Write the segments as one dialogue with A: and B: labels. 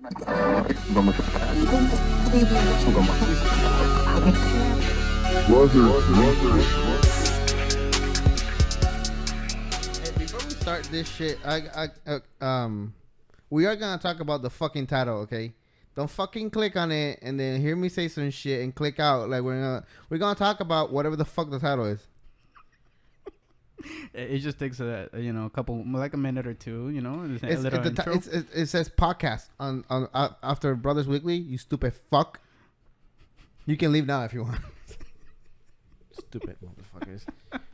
A: Hey, before we start this shit, we are gonna talk about the fucking title, okay? Don't fucking click on it and then hear me say some shit and click out. Like we're gonna talk about whatever the fuck the title is.
B: It just takes a couple, like a minute or two,
A: It says podcast on after Brothers Weekly. You stupid fuck. You can leave now if you want. Stupid motherfuckers.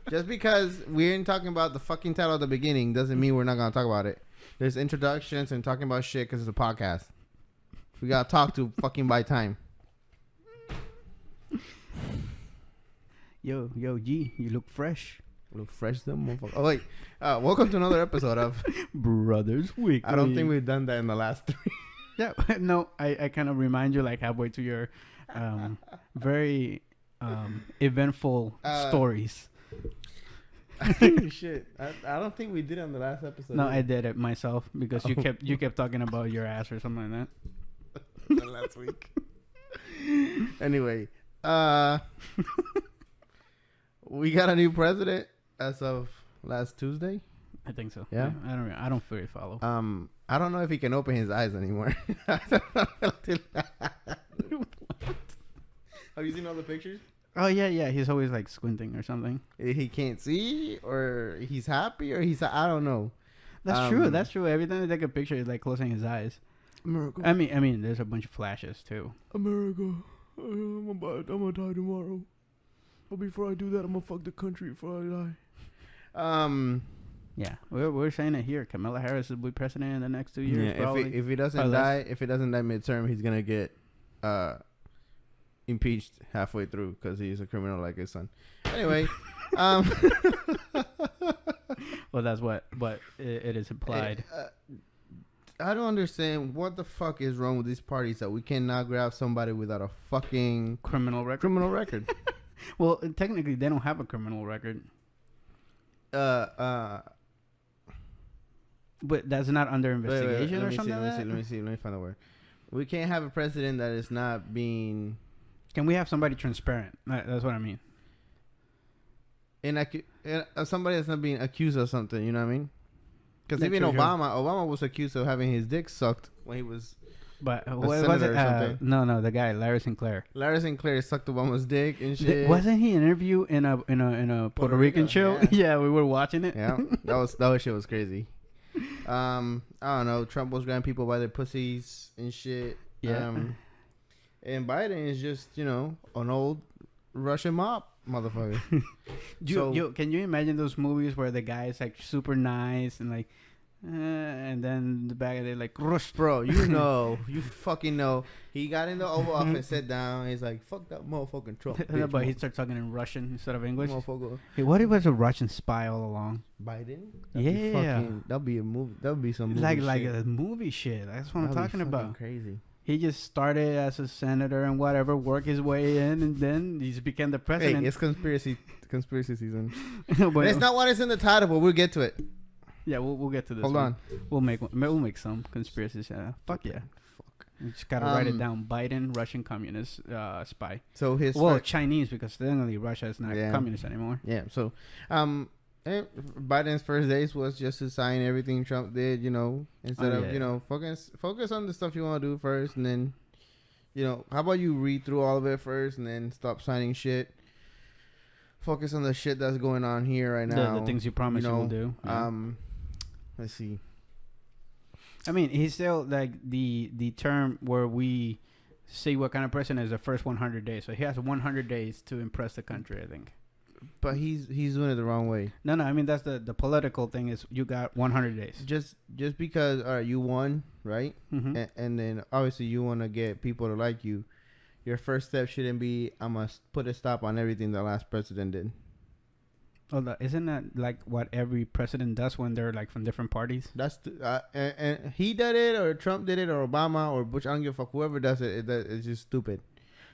A: Just because we ain't talking about the fucking title at the beginning doesn't mean we're not gonna talk about it. There's introductions and talking about shit because it's a podcast. We gotta talk to fucking by time.
B: Yo, G, you look fresh.
A: Look fresh, them motherfucker. Oh wait, welcome to another episode of
B: Brothers Weekly.
A: I don't think we've done that in the last 3.
B: Yeah, no, I kind of remind you like halfway to your very eventful stories.
A: Shit, I don't think we did it on the last episode.
B: No, I did it myself because you kept talking about your ass or something like
A: that. Last week. Anyway, we got a new president as of last Tuesday.
B: I think so.
A: Yeah.
B: I don't fully follow.
A: I don't know if he can open his eyes anymore. Have you seen all the pictures?
B: Oh yeah. He's always like squinting or something.
A: He can't see, or he's happy, or I don't know.
B: That's true. That's true. Every time they take a picture, he's like closing his eyes.
A: America.
B: I mean, there's a bunch of flashes too.
A: America. I'm gonna die tomorrow. But before I do that, I'm gonna fuck the country before I die.
B: Yeah, we're saying it here. Kamala Harris will be president in the next 2 years.
A: Yeah, if he doesn't die, midterm, he's gonna get impeached halfway through because he's a criminal like his son. Anyway,
B: well, that's what it is implied.
A: I don't understand what the fuck is wrong with these parties that we cannot grab somebody without a fucking
B: criminal record. Well, technically, they don't have a criminal record.
A: But
B: that's not under investigation or something like that?
A: Let me find a word. We can't have a president that is not being...
B: Can we have somebody transparent? That's what I mean.
A: Somebody that's not being accused of something, you know what I mean? Because even Obama was accused of having his dick sucked when he was...
B: But what was it? No, the guy Larry Sinclair.
A: Larry Sinclair sucked Obama's dick and shit.
B: Wasn't he interviewed in a Puerto Rican show? Yeah, we were watching it.
A: Yeah, that shit was crazy. I don't know. Trump was grabbing people by their pussies and shit.
B: Yeah.
A: And Biden is just an old Russian mob motherfucker.
B: Can you imagine those movies where the guy is like super nice and like. And then the back of it like rush,
A: bro. You fucking know. He got in the Oval Office, sat down. He's like, "Fuck that motherfucking Trump."
B: Bitch, but he starts talking in Russian instead of English.
A: Motherfucker.
B: Hey, what if it was a Russian spy all along?
A: Biden? That'd be a movie. That'd be some movie
B: like a movie shit. That's what I'm talking about.
A: Crazy. He
B: just started as a senator and whatever, work his way in, and then he just became the president.
A: Hey, it's conspiracy season. It's not what is in the title, but we'll get to it.
B: Yeah, we'll get to this.
A: Hold on.
B: We'll make some conspiracies. Fuck yeah. We just gotta write it down. Biden, Russian communist spy.
A: So
B: Chinese, because technically Russia is not communist anymore.
A: Yeah. So, Biden's first days was just to sign everything Trump did. Instead of focus on the stuff you want to do first, and then, how about you read through all of it first, and then stop signing shit. Focus on the shit that's going on here right now.
B: The things you promised you will do.
A: Yeah. Let's see.
B: I mean, he's still like the term where we see what kind of president is the first 100 days. So he has 100 days to impress the country, I think.
A: But he's doing it the wrong way.
B: No. I mean, that's the political thing is you got 100 days.
A: Just because you won, right?
B: Mm-hmm.
A: And then obviously you want to get people to like you. Your first step shouldn't be I must put a stop on everything the last president did.
B: Oh, isn't that like what every president does when they're like from different parties?
A: That's and he did it, or Trump did it, or Obama, or Bush. I don't give a fuck. Whoever does it, it's just stupid.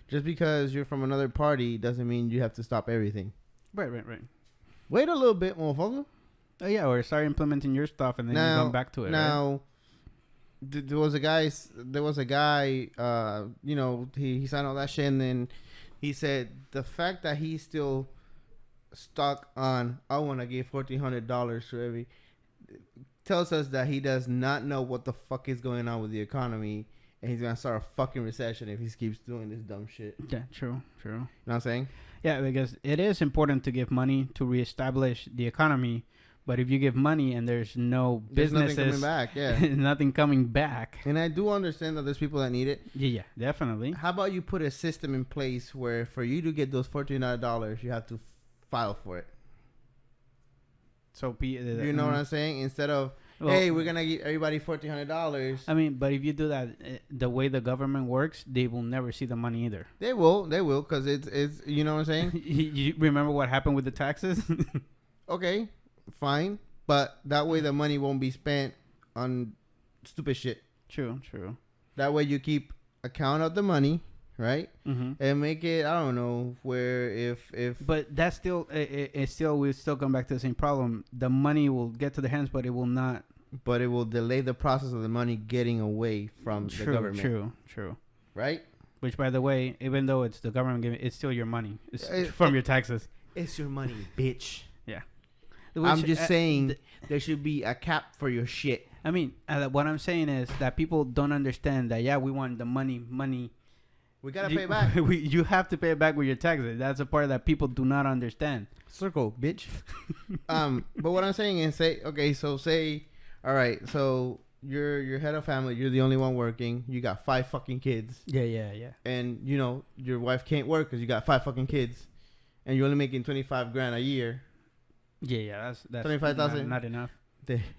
A: Just because you're from another party doesn't mean you have to stop everything.
B: Right.
A: Wait a little bit, motherfucker.
B: Oh yeah, or start implementing your stuff and then you come back to it.
A: Now, there was a guy, you know, he signed all that shit, and then he said the fact that he's still stuck on, I want to give $1,400 to every, tells us that he does not know what the fuck is going on with the economy, and he's gonna start a fucking recession if he keeps doing this dumb shit.
B: Yeah, true.
A: You know what I'm saying?
B: Yeah, because it is important to give money to reestablish the economy. But if you give money and there's no businesses,
A: nothing coming back, yeah,
B: nothing coming back.
A: And I do understand that there's people that need it.
B: Yeah, definitely.
A: How about you put a system in place where for you to get those $1,400, you have to file for it?
B: So
A: you know what I'm saying? Instead of, hey, we're gonna give everybody $1,400.
B: I mean, but if you do that, the way the government works, they will never see the money either.
A: They will, because it's you know what I'm saying?
B: You remember what happened with the taxes?
A: Okay. Fine, but that way the money won't be spent on stupid shit.
B: True.
A: That way you keep account of the money, right?
B: Mm-hmm.
A: And make it, I don't know, where if.
B: But that's still, we still come back to the same problem. The money will get to the hands, but it will not.
A: But it will delay the process of the money getting away from the government.
B: True.
A: Right?
B: Which, by the way, even though it's the government giving, it's still your money. It's from your taxes.
A: It's your money, bitch.
B: Yeah.
A: I'm just saying there should be a cap for your shit.
B: I mean, what I'm saying is that people don't understand that, yeah, we want the money.
A: We got to pay it back.
B: You have to pay it back with your taxes. That's a part that people do not understand.
A: Circle, bitch. But what I'm saying is say, all right, so you're head of family. You're the only one working. You got 5 fucking kids.
B: Yeah.
A: And, you know, your wife can't work because you got 5 fucking kids. And you're only making $25,000 a year.
B: Yeah, that's
A: 25,000.
B: Not enough.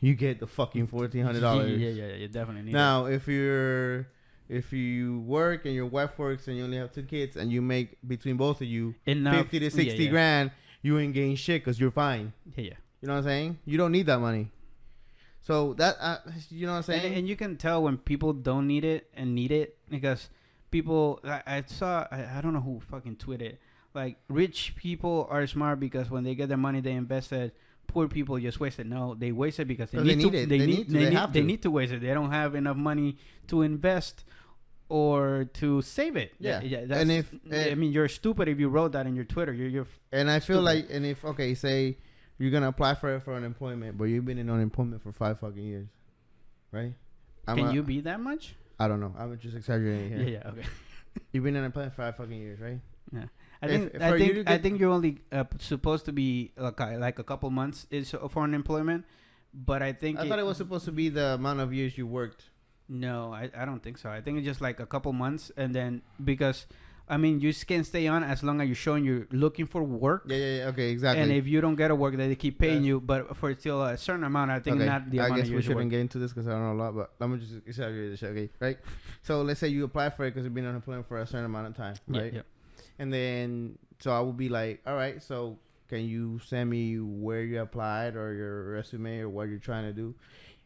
A: You get the fucking $1,400.
B: Yeah, you definitely need
A: now, if you work and your wife works and you only have 2 kids and you make between both of you enough, 50 to 60 grand, you ain't getting shit because you're fine.
B: Yeah.
A: You know what I'm saying? You don't need that money. So that you know what I'm saying?
B: And you can tell when people don't need it and need it because people. I saw. I don't know who fucking tweeted. Like, rich people are smart because when they get their money, they invest it. Poor people just waste it. No, they waste it because they need it. They need to waste it. They don't have enough money to invest or to save it.
A: Yeah.
B: And I mean, you're stupid if you wrote that in your Twitter. You're
A: and I feel like, and if, okay, say you're going to apply for unemployment, but you've been in unemployment for 5 fucking years, right?
B: Can you be that much?
A: I don't know. I'm just exaggerating here.
B: Yeah, okay.
A: You've been in unemployment for 5 fucking years, right?
B: Yeah. I think you're only supposed to be like a couple months is for unemployment, but I thought it
A: was supposed to be the amount of years you worked.
B: No, I don't think so. I think it's just like a couple months, and then because I mean you can stay on as long as you're showing you're looking for work.
A: Yeah. Okay, exactly.
B: And if you don't get a work, then they keep paying you, but for still a certain amount. I think not the amount of years. I guess we
A: shouldn't get into this because I don't know a lot, but I'm just exaggerate this shit. Okay, right? So let's say you apply for it because you've been unemployed for a certain amount of time, right? Yeah. And then, so I will be like, all right, so can you send me where you applied or your resume or what you're trying to do?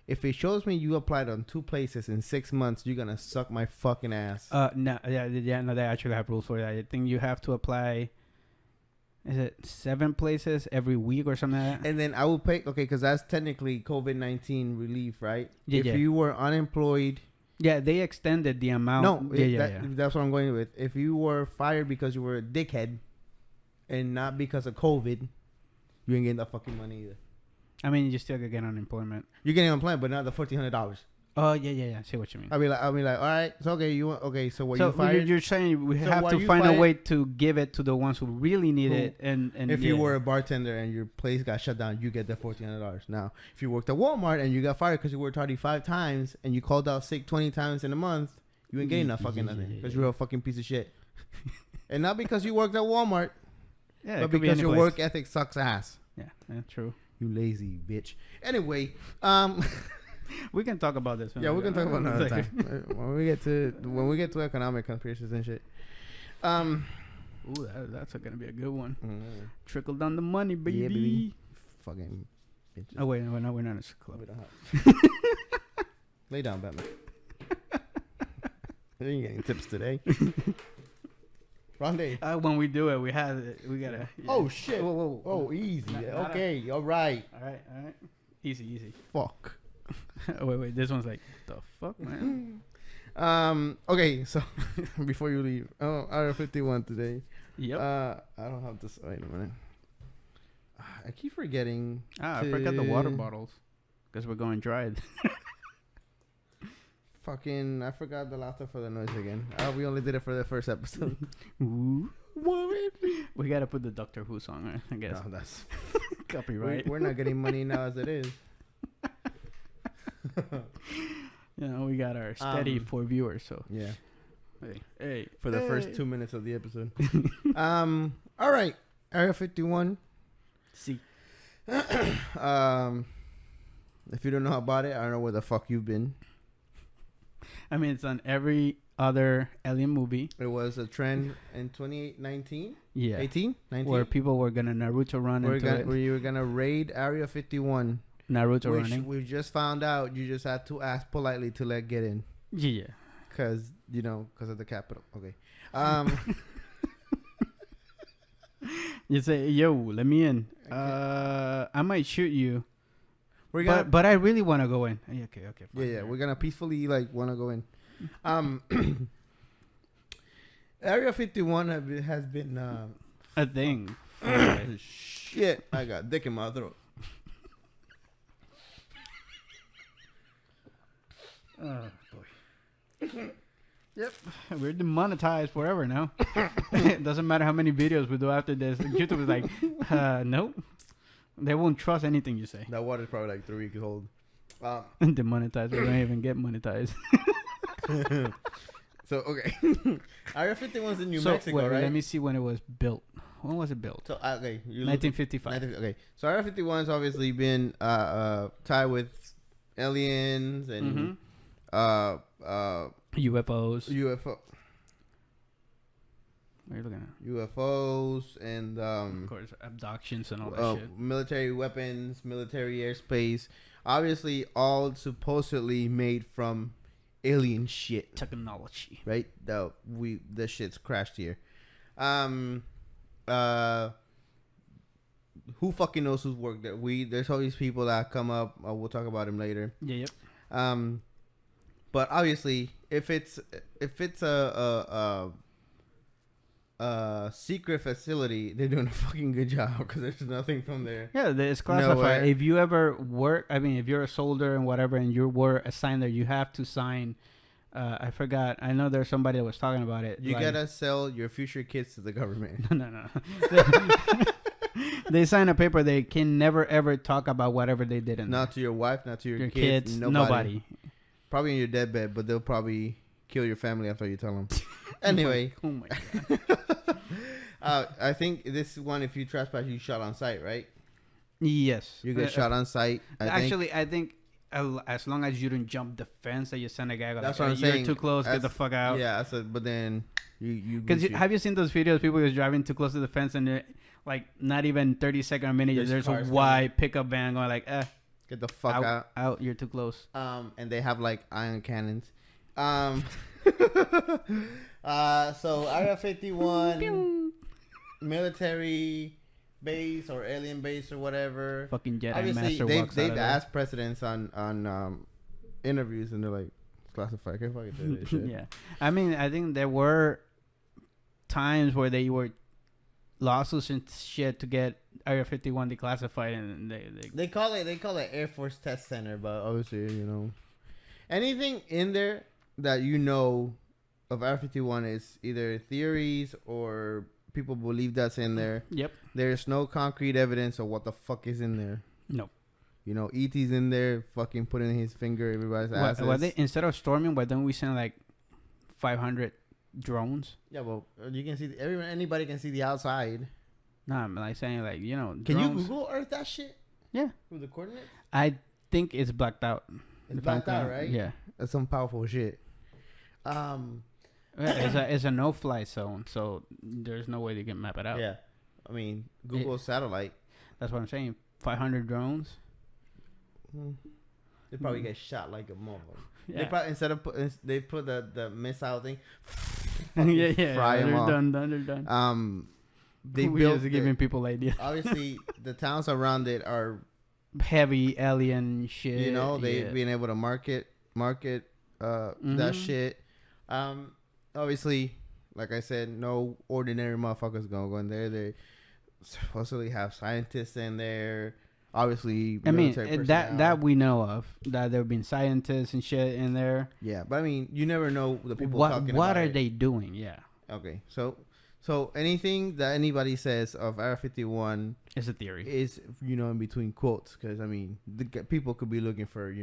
A: If it shows me you applied on 2 places in 6 months, you're going to suck my fucking ass.
B: No, they actually have rules for that. I think you have to apply, is it 7 places every week or something like that?
A: And then I will pay, okay, because that's technically COVID-19 relief, right?
B: Yeah,
A: if you were unemployed.
B: Yeah, they extended the amount.
A: No, that's what I'm going with. If you were fired because you were a dickhead and not because of COVID, you ain't getting that fucking money either.
B: I mean, you still could get unemployment.
A: You're getting unemployment, but not the $1,400.
B: Oh, yeah. I see what you mean.
A: I'll be like, all right, so okay, so you fired?
B: You're saying we have to find a way to give it to the ones who really need it. And
A: if you were a bartender and your place got shut down, you get the $1,400. Now, if you worked at Walmart and you got fired because you worked 35 times and you called out sick 20 times in a month, you ain't getting that fucking nothing because you're a fucking piece of shit. And not because you worked at Walmart, but because your work ethic sucks ass.
B: Yeah, true.
A: You lazy bitch. Anyway,
B: we can talk about this.
A: Yeah, we can talk about another time when we get to economic conspiracies and shit.
B: Ooh, that's gonna be a good one. Trickle down the money, baby.
A: Yeah, baby. Fucking bitches.
B: Oh wait, no, we're not in a club.
A: Lay down, Batman. You ain't getting tips today. Rondé.
B: When we do it, we gotta. Yeah.
A: Oh shit! Whoa. Oh, easy. Okay, all right.
B: All right. Easy.
A: Fuck.
B: Wait. This one's like, the fuck, man?
A: Okay, so before you leave, Area 51 today.
B: Yep.
A: I don't have this. Wait a minute. I keep forgetting.
B: I forgot the water bottles because we're going dry.
A: I forgot the laughter for the noise again. We only did it for the first episode.
B: Ooh. We gotta put the Doctor Who song on, I guess.
A: No, that's
B: copyright.
A: We're not getting money now as it is.
B: We got our steady 4 viewers, so
A: yeah.
B: Hey.
A: For the first 2 minutes of the episode. All right. Area 51.
B: See.
A: If you don't know about it, I don't know where the fuck you've been.
B: I mean, it's on every other alien movie.
A: It was a trend in 2019.
B: Yeah.
A: 19?
B: Where people were gonna Naruto run into it.
A: Where you were gonna raid Area 51.
B: Naruto
A: which
B: running.
A: We just found out you just had to ask politely to get in.
B: Yeah.
A: Because of the capital. Okay.
B: You say, yo, let me in. Okay. I might shoot you. But I really want to go in. Okay. Fine.
A: Yeah. We're gonna peacefully want to go in. Area 51 has been
B: a thing.
A: Shit, I got dick in my throat.
B: Oh boy. Yep, we're demonetized forever now. It doesn't matter how many videos we do after this. YouTube is like, nope. They won't trust anything you say.
A: That water's probably like 3 weeks old.
B: Demonetized. We don't even get monetized.
A: So, okay. Area 51's in New Mexico, right?
B: Let me see when it was built. When was it built?
A: So, okay.
B: 1955.
A: Okay. So, Area 51's obviously been tied with aliens and
B: UFOs. What are you looking at?
A: UFOs and
B: of course, abductions and all that shit.
A: Military weapons, military airspace. Obviously, all supposedly made from alien shit.
B: Technology.
A: Right? This shit's crashed here. Who fucking knows who's worked there? There's all these people that come up. We'll talk about them later.
B: Yeah.
A: Yep. But obviously, if it's a secret facility, they're doing a fucking good job because there's nothing from there.
B: Yeah, it's classified. Nowhere. If you ever work, if you're a soldier and whatever, and you were assigned there, you have to sign. I forgot. I know there's somebody that was talking about it.
A: You gotta sell your future kids to the government.
B: No. They sign a paper. They can never ever talk about whatever they did.
A: Not to your wife, not to your
B: kids. Nobody.
A: Probably in your deathbed, but they'll probably kill your family after you tell them. Anyway.
B: Oh my god.
A: I think this one, if you trespass, you shot on sight, right?
B: Yes.
A: You get shot on sight.
B: I think as long as you don't jump the fence that you send a guy.
A: That's what I'm saying.
B: You're too close. Get the fuck out.
A: Yeah. But then you.
B: Because have you seen those videos? People just driving too close to the fence and they're like not even 30 seconds a minute. There's a wide pickup van going like,
A: get the fuck
B: out. You're too close.
A: And they have like iron cannons. So Area 51 military base or alien base or whatever.
B: Fucking Jedi
A: Obviously,
B: Master
A: they've asked presidents on interviews and they're like, it's classified. I can't fucking do this shit.
B: Yeah, I think there were times where they were lawsuits and shit to get Area 51 declassified, and they
A: call it Air Force Test Center, but obviously anything in there that of Area 51 is either theories or people believe that's in there.
B: Yep.
A: There's no concrete evidence of what the fuck is in there.
B: Nope.
A: E.T.'s in there fucking putting his finger in everybody's asses.
B: Why they, instead of storming, why don't we send like 500 drones?
A: Yeah, well, you can see anybody can see the outside.
B: Nah, I'm like saying like,
A: Can
B: drones.
A: you Google Earth that shit?
B: Yeah.
A: With the coordinates?
B: I think it's blacked out.
A: It's blacked out, right?
B: Yeah.
A: That's some powerful shit.
B: It's a no-fly zone, so there's no way they can map it out.
A: Yeah. Google satellite.
B: That's what I'm saying. 500 drones.
A: They probably get shot like a motherfucker.
B: Yeah.
A: They probably they put the missile thing.
B: yeah.
A: Fry them off.
B: They're done.
A: They built
B: giving people ideas.
A: Obviously, the towns around it are
B: heavy alien shit.
A: You know, they've been able to market that shit. Obviously, like I said, no ordinary motherfuckers gonna go in there. They supposedly have scientists in there. Obviously,
B: I mean
A: military
B: that we know of, that there have been scientists and shit in there.
A: Yeah, but I mean, you never know the people
B: What
A: talking
B: what
A: about
B: are
A: it.
B: they doing? Yeah,
A: Okay, so anything that anybody says of Area 51
B: it's a theory.
A: is, in between quotes, because I mean, people could be looking for,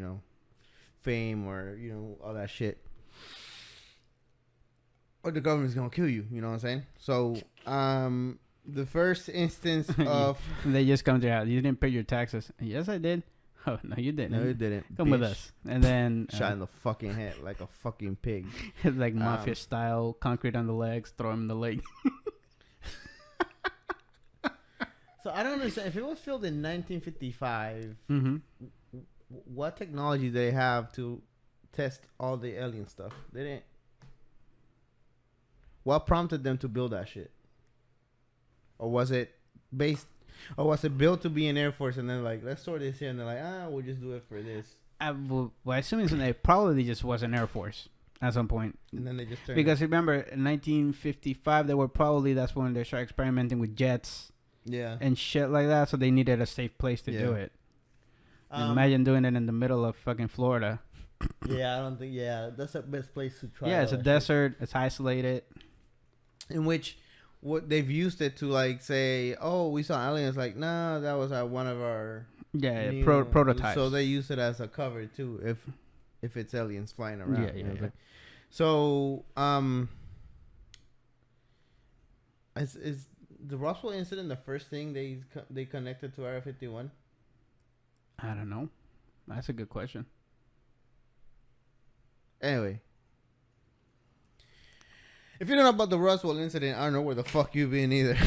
A: fame or all that shit, or the government's gonna kill you. You know what I'm saying? So, the first instance of
B: they just come to your house. You didn't pay your taxes. Yes, I did. Oh no, you didn't.
A: No, you didn't.
B: Come with us, and then
A: shot in the fucking head like a fucking pig.
B: like mafia style, concrete on the legs, throw him in the leg.
A: So I don't understand, if it was filmed in 1955. What technology they have to test all the alien stuff? They didn't. What prompted them to build that shit? Or was it built to be an Air Force, and then like, let's store this here, and they're like, we'll just do it for this.
B: Well, assuming it probably just was an Air Force at some point.
A: And then they just turned
B: because remember, in 1955, that's when they started experimenting with jets.
A: Yeah.
B: And shit like that, so they needed a safe place to do it. Imagine doing it in the middle of fucking Florida.
A: Yeah, I don't think. Yeah, that's the best place to try.
B: Yeah, it's a desert. Shit. It's isolated.
A: In which, what they've used it to, like, say, oh, we saw aliens. Like, nah, that was one of our
B: prototypes.
A: So they use it as a cover too, if it's aliens flying around.
B: Yeah.
A: So, is the Roswell incident the first thing they connected to Area 51?
B: I don't know. That's a good question. Anyway,
A: if you don't know about the Roswell incident, I don't know where the fuck you been either.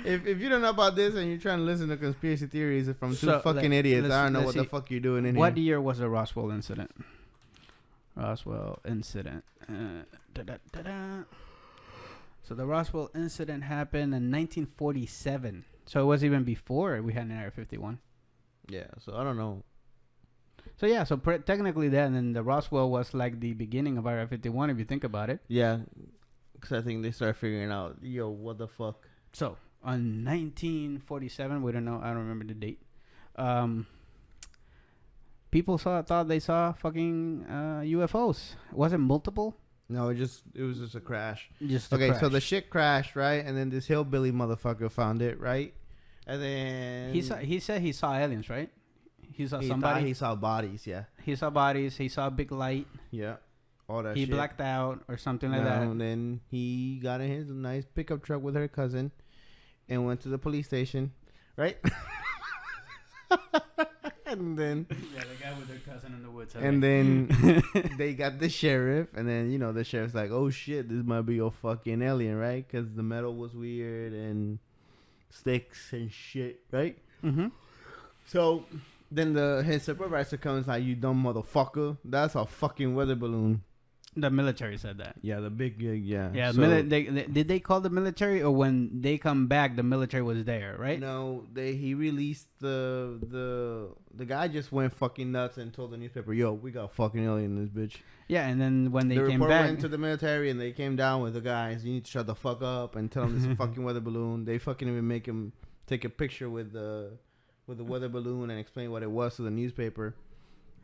A: if you don't know about this and you're trying to listen to conspiracy theories from two fucking idiots, I don't know what the fuck you're doing in here.
B: What year was the Roswell incident? Roswell incident. So the Roswell incident happened in 1947. So it was even before we had an Area 51.
A: Yeah, so I don't know.
B: So yeah, so technically then the Roswell was like the beginning of Area 51 if you think about it.
A: Yeah, because I think they started figuring out, what the fuck.
B: So on 1947, we don't know, I don't remember the date. People thought they saw fucking UFOs. Was it multiple?
A: No, it was just a crash.
B: Crash.
A: So the shit crashed, right? And then this hillbilly motherfucker found it, right? And then
B: he said he saw aliens, right? He saw somebody.
A: He saw bodies, yeah.
B: He saw bodies. He saw a big light.
A: Yeah, all that.
B: He
A: shit.
B: blacked out or something like that.
A: And then he got in his nice pickup truck with her cousin, and went to the police station, right? And then
B: the guy with their cousin in the woods.
A: And then they got the sheriff, and then the sheriff's like, "Oh shit, this might be a fucking alien, right? Because the metal was weird and sticks and shit, right?" So then his supervisor comes like, "You dumb motherfucker, that's a fucking weather balloon."
B: The military said that.
A: Yeah, the big gig. Yeah.
B: Yeah. So, did they call the military, or when they come back, the military was there, right?
A: No, he released the guy just went fucking nuts and told the newspaper, "Yo, we got fucking alien in this bitch."
B: Yeah, and then when they came
A: report
B: back,
A: went to the military and they came down with the guys. You need to shut the fuck up and tell them it's a fucking weather balloon. They fucking even make him take a picture with the weather balloon and explain what it was to the newspaper.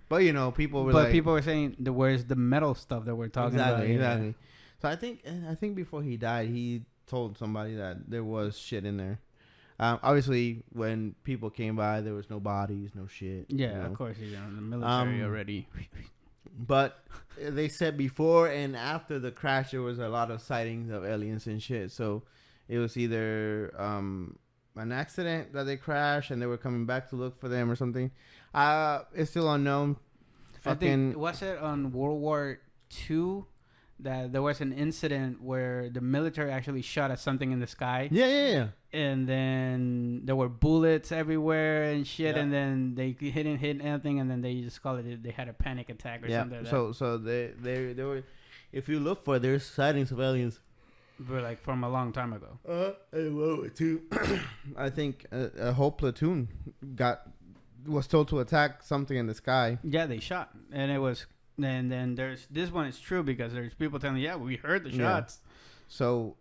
A: But people were
B: people were saying where's the metal stuff that we're talking about?
A: Exactly. So I think before he died, he told somebody that there was shit in there. Obviously, when people came by, there was no bodies, no shit.
B: Yeah, of course, the military already.
A: But they said before and after the crash, there was a lot of sightings of aliens and shit. So it was either an accident that they crashed and they were coming back to look for them or something. It's still unknown.
B: I think, was it on World War II that there was an incident where the military actually shot at something in the sky?
A: Yeah.
B: And then there were bullets everywhere and shit, and then they didn't hit anything, and then they just called it, they had a panic attack or something like that.
A: So they were, if you look for it, there's sightings of aliens
B: But like from a long time ago.
A: Too. I think a whole platoon was told to attack something in the sky.
B: Yeah, they shot, and it was. And then there's this one is true because there's people telling, yeah, we heard the shots.
A: So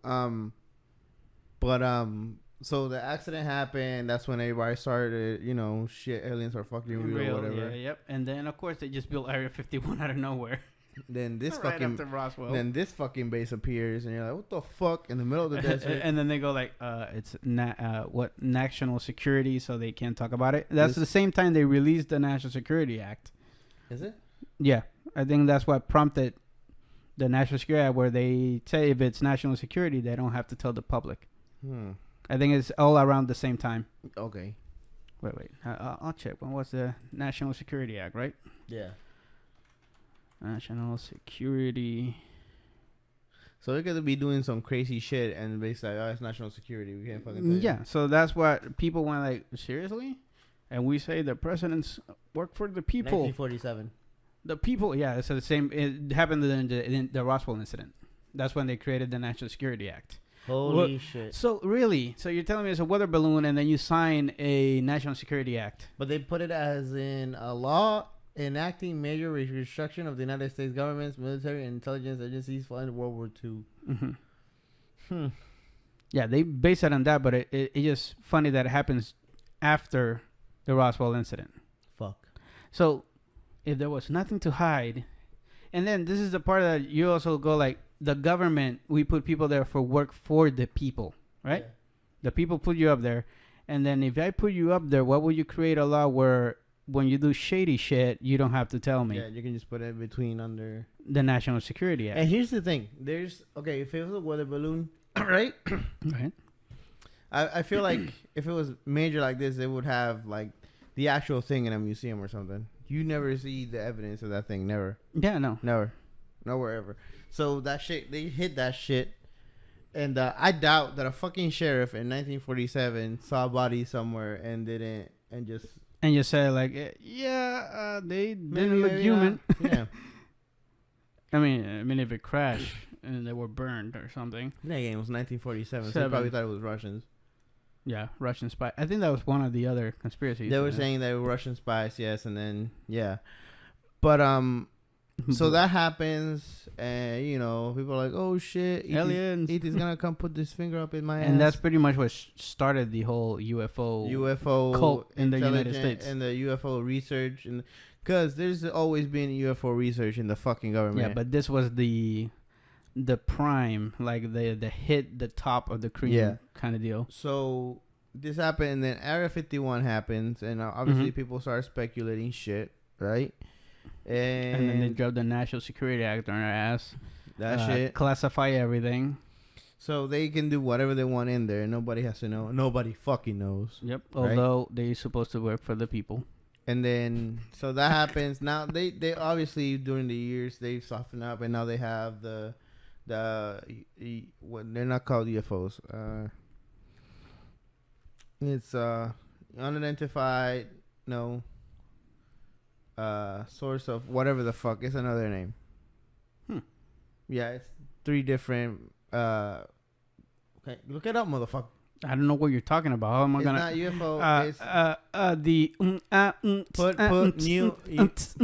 A: so the accident happened. That's when everybody started, shit, aliens are fucking real or whatever.
B: Yeah, yep. And then of course they just built Area 51 out of nowhere.
A: Then this
B: right after Roswell.
A: Then this fucking base appears, and you're like, what the fuck, in the middle of the desert?
B: And then they go like, it's national security, so they can't talk about it. That's the same time they released the National Security Act.
A: Is it?
B: Yeah, I think that's what prompted the National Security Act, where they say if it's national security, they don't have to tell the public. I think it's all around the same time.
A: Okay.
B: Wait. I'll check. When was the National Security Act, right?
A: Yeah.
B: National Security.
A: So they're going to be doing some crazy shit and basically, it's national security. We can't fucking tell you.
B: Yeah, so that's what people went like, seriously? And we say the presidents work for the people.
A: 1947.
B: The people, yeah, it's the same. It happened in the Roswell incident. That's when they created the National Security Act.
A: Holy shit.
B: So really, you're telling me it's a weather balloon and then you sign a National Security Act.
A: But they put it as in a law enacting major restriction of the United States government's military and intelligence agencies following World War II.
B: Mm-hmm. Yeah, they base it on that, but it's just funny that it happens after the Roswell incident.
A: Fuck.
B: So if there was nothing to hide, and then this is the part that you also go like, the government, we put people there for work for the people, right? Yeah. The people put you up there. And then if I put you up there, what would you create a law where when you do shady shit, you don't have to tell me?
A: Yeah, you can just put it between under
B: the National Security Act.
A: And here's the thing. If it was a weather balloon, right?
B: Right.
A: I feel like if it was major like this, it would have like the actual thing in a museum or something. You never see the evidence of that thing. Never.
B: Yeah, no.
A: Never. Nowhere ever. So that shit, they hid that shit. And I doubt that a fucking sheriff in 1947 saw a body somewhere and didn't, and just...
B: And you say like, they didn't look human.
A: Yeah.
B: I mean, if it crashed and they were burned or something.
A: Yeah, it was 1947, so they probably thought it was Russians.
B: Yeah, Russian spy. I think that was one of the other conspiracies.
A: They were saying they were Russian spies, yes, and then, yeah. But, so that happens, and, people are like, oh, shit.
B: Aliens.
A: E.T.'s gonna come put this finger up in my ass.
B: And that's pretty much what started the whole UFO cult in the United States.
A: And the UFO research. Because there's always been UFO research in the fucking government.
B: Yeah, but this was the prime, like the hit the top of the cream kind of deal.
A: So this happened, and then Area 51 happens, and obviously people start speculating shit, right? And
B: then they drove the National Security Act on our ass.
A: That shit.
B: Classify everything.
A: So they can do whatever they want in there. Nobody has to know. Nobody fucking knows.
B: Yep. Right? Although they're supposed to work for the people.
A: And then, so that happens. Now, they obviously, during the years, they've softened up. And now they have what they're not called UFOs. It's unidentified, source of whatever the fuck. It's another name. Yeah, it's 3 different. Okay, look it up, motherfucker.
B: I don't know what you're talking about. How am I gonna?
A: It's not UFO.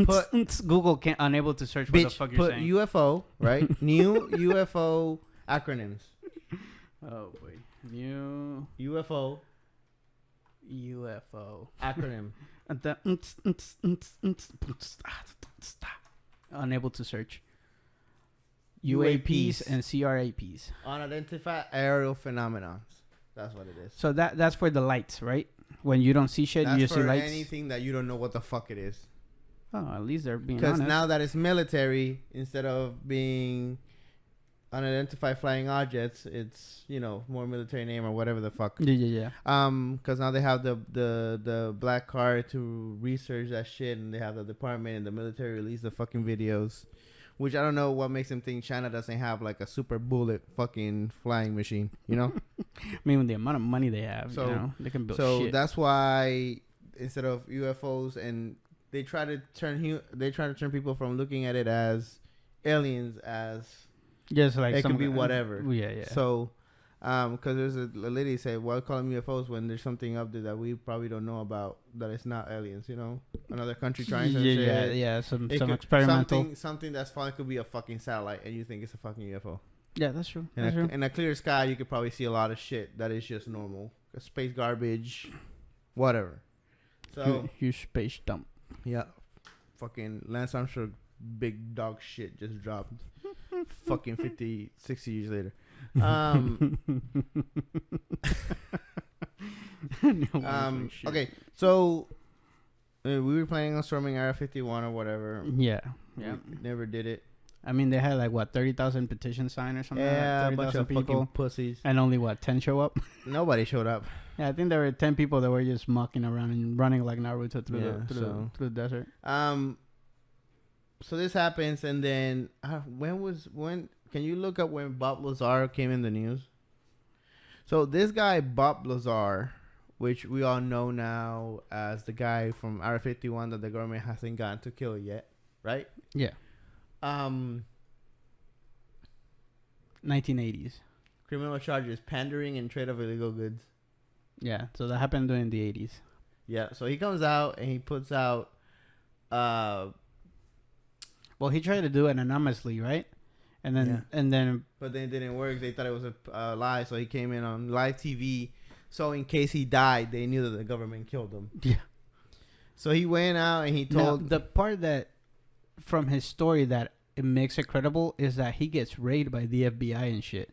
B: Put Google can't unable to search what the fuck you're saying.
A: Put UFO, right? New UFO acronyms.
B: Oh boy, new
A: UFO acronym.
B: Unable to search. UAPs and CRAPs.
A: Unidentified aerial phenomena. That's what it is.
B: So that's for the lights, right? When you don't see shit, you just see lights.
A: That's for anything that you don't know what the fuck it is.
B: Oh, at least they're being honest.
A: Because now that it's military, instead of being unidentified flying objects, it's more military name or whatever the fuck.
B: Yeah.
A: Because now they have the black card to research that shit, and they have the department and the military release the fucking videos. Which I don't know what makes them think China doesn't have like a super bullet fucking flying machine, I
B: mean, with the amount of money they have, they can build shit.
A: So that's why instead of UFOs, and they try to turn people from looking at it as aliens as
B: Just like
A: it could be whatever.
B: Yeah.
A: So, because there's a lady said, "Why call them UFOs when there's something up there that we probably don't know about that it's not aliens? You know, another country trying some shit.
B: Yeah. Some experimental
A: something that's falling could be a fucking satellite, and you think it's a fucking UFO.
B: Yeah, that's true.
A: In a clear sky, you could probably see a lot of shit that is just normal, space garbage, whatever. So
B: huge space dump.
A: Yeah, fucking Lance Armstrong, big dog shit just dropped. Fucking 50, 60 years later. Okay, so we were planning on storming Area 51 or whatever.
B: Yeah.
A: We never did it.
B: I mean, they had like what 30,000 petitions signed or something.
A: Yeah,
B: like
A: a bunch of
B: people,
A: fucking pussies.
B: and only 10 show up.
A: Nobody showed up.
B: Yeah, I think there were 10 people that were just mucking around and running like Naruto through the desert.
A: So this happens, and then when can you look up when Bob Lazar came in the news? So this guy Bob Lazar, which we all know now as the guy from Area 51 that the government hasn't gotten to kill yet, right?
B: Yeah. 1980s.
A: Criminal charges: pandering and trade of illegal goods.
B: Yeah, so that happened during the 80s.
A: Yeah, so he comes out and he puts out.
B: Well, he tried to do it anonymously, right? And then
A: but then it didn't work. They thought it was a lie, so he came in on live TV. So in case he died, they knew that the government killed him.
B: Yeah.
A: So he went out and he told
B: the part that from his story that it makes it credible is that he gets raided by the FBI and shit.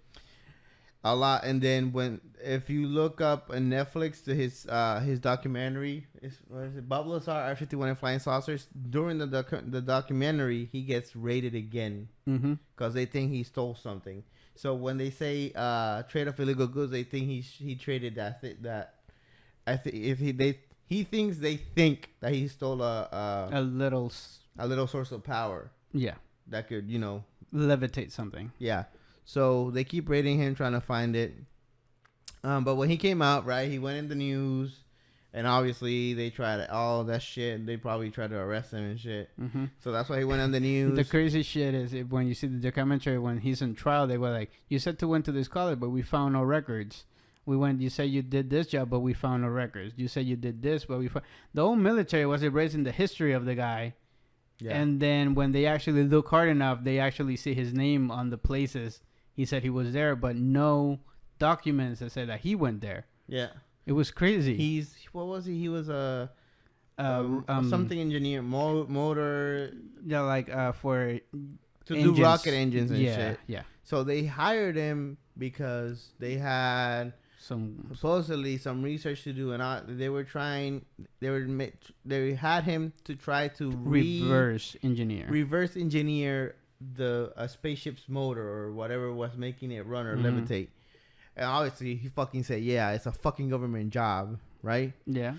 A: A lot, and then if you look up on Netflix to his documentary, what is it? Bob Lazar, Area 51 and Flying Saucers. During the documentary, he gets raided again because they think he stole something. So when they say trade of illegal goods, they think he traded that. I think he thinks they think that he stole a little source of power.
B: Yeah,
A: that could
B: levitate something.
A: Yeah. So they keep raiding him, trying to find it. But when he came out, right, he went in the news, and obviously they tried all that shit. They probably tried to arrest him and shit. Mm-hmm. So that's why he went on the news.
B: The crazy shit is when you see the documentary, when he's in trial, they were like, "You said to went to this college, but we found no records. You said you did this job, but we found no records. You said you did this, but we found..." The whole military was erasing the history of the guy. Yeah. And then when they actually look hard enough, they actually see his name on the places he said he was there, but no documents that said that he went there. Yeah. It was crazy.
A: What was he? He was a something engineer, motor.
B: Yeah, like for
A: to engines. Do rocket engines and shit.
B: Yeah.
A: So they hired him because they had supposedly some research to do, and they had him to try to
B: reverse
A: engineer the spaceship's motor or whatever was making it run or levitate. And obviously he fucking said, yeah, it's a fucking government job, right?
B: Yeah.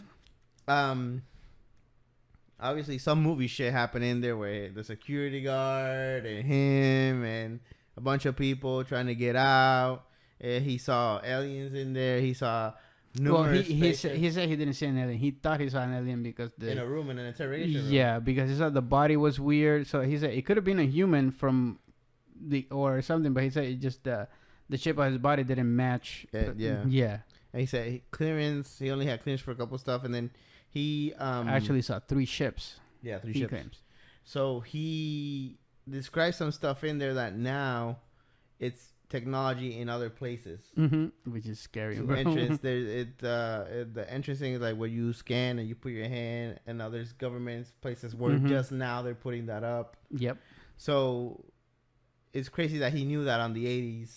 A: Obviously some movie shit happened in there where the security guard and him and a bunch of people trying to get out. And he saw aliens in there. He saw numerous
B: he said he didn't see an alien. He thought he saw an alien because
A: in a room, in an interrogation room.
B: Yeah, because he said the body was weird. So he said it could have been a human or something, but he said it just the shape of his body didn't match.
A: Yeah. And he said he only had clearance for a couple stuff, and then he
B: actually saw 3 ships.
A: Yeah, 3 ships. Claims. So he described some stuff in there that now it's technology in other places,
B: which is scary.
A: The entrance, the entrance thing is like where you scan and you put your hand, and now there's governments places where just now they're putting that up.
B: Yep.
A: So it's crazy that he knew that on the 80s.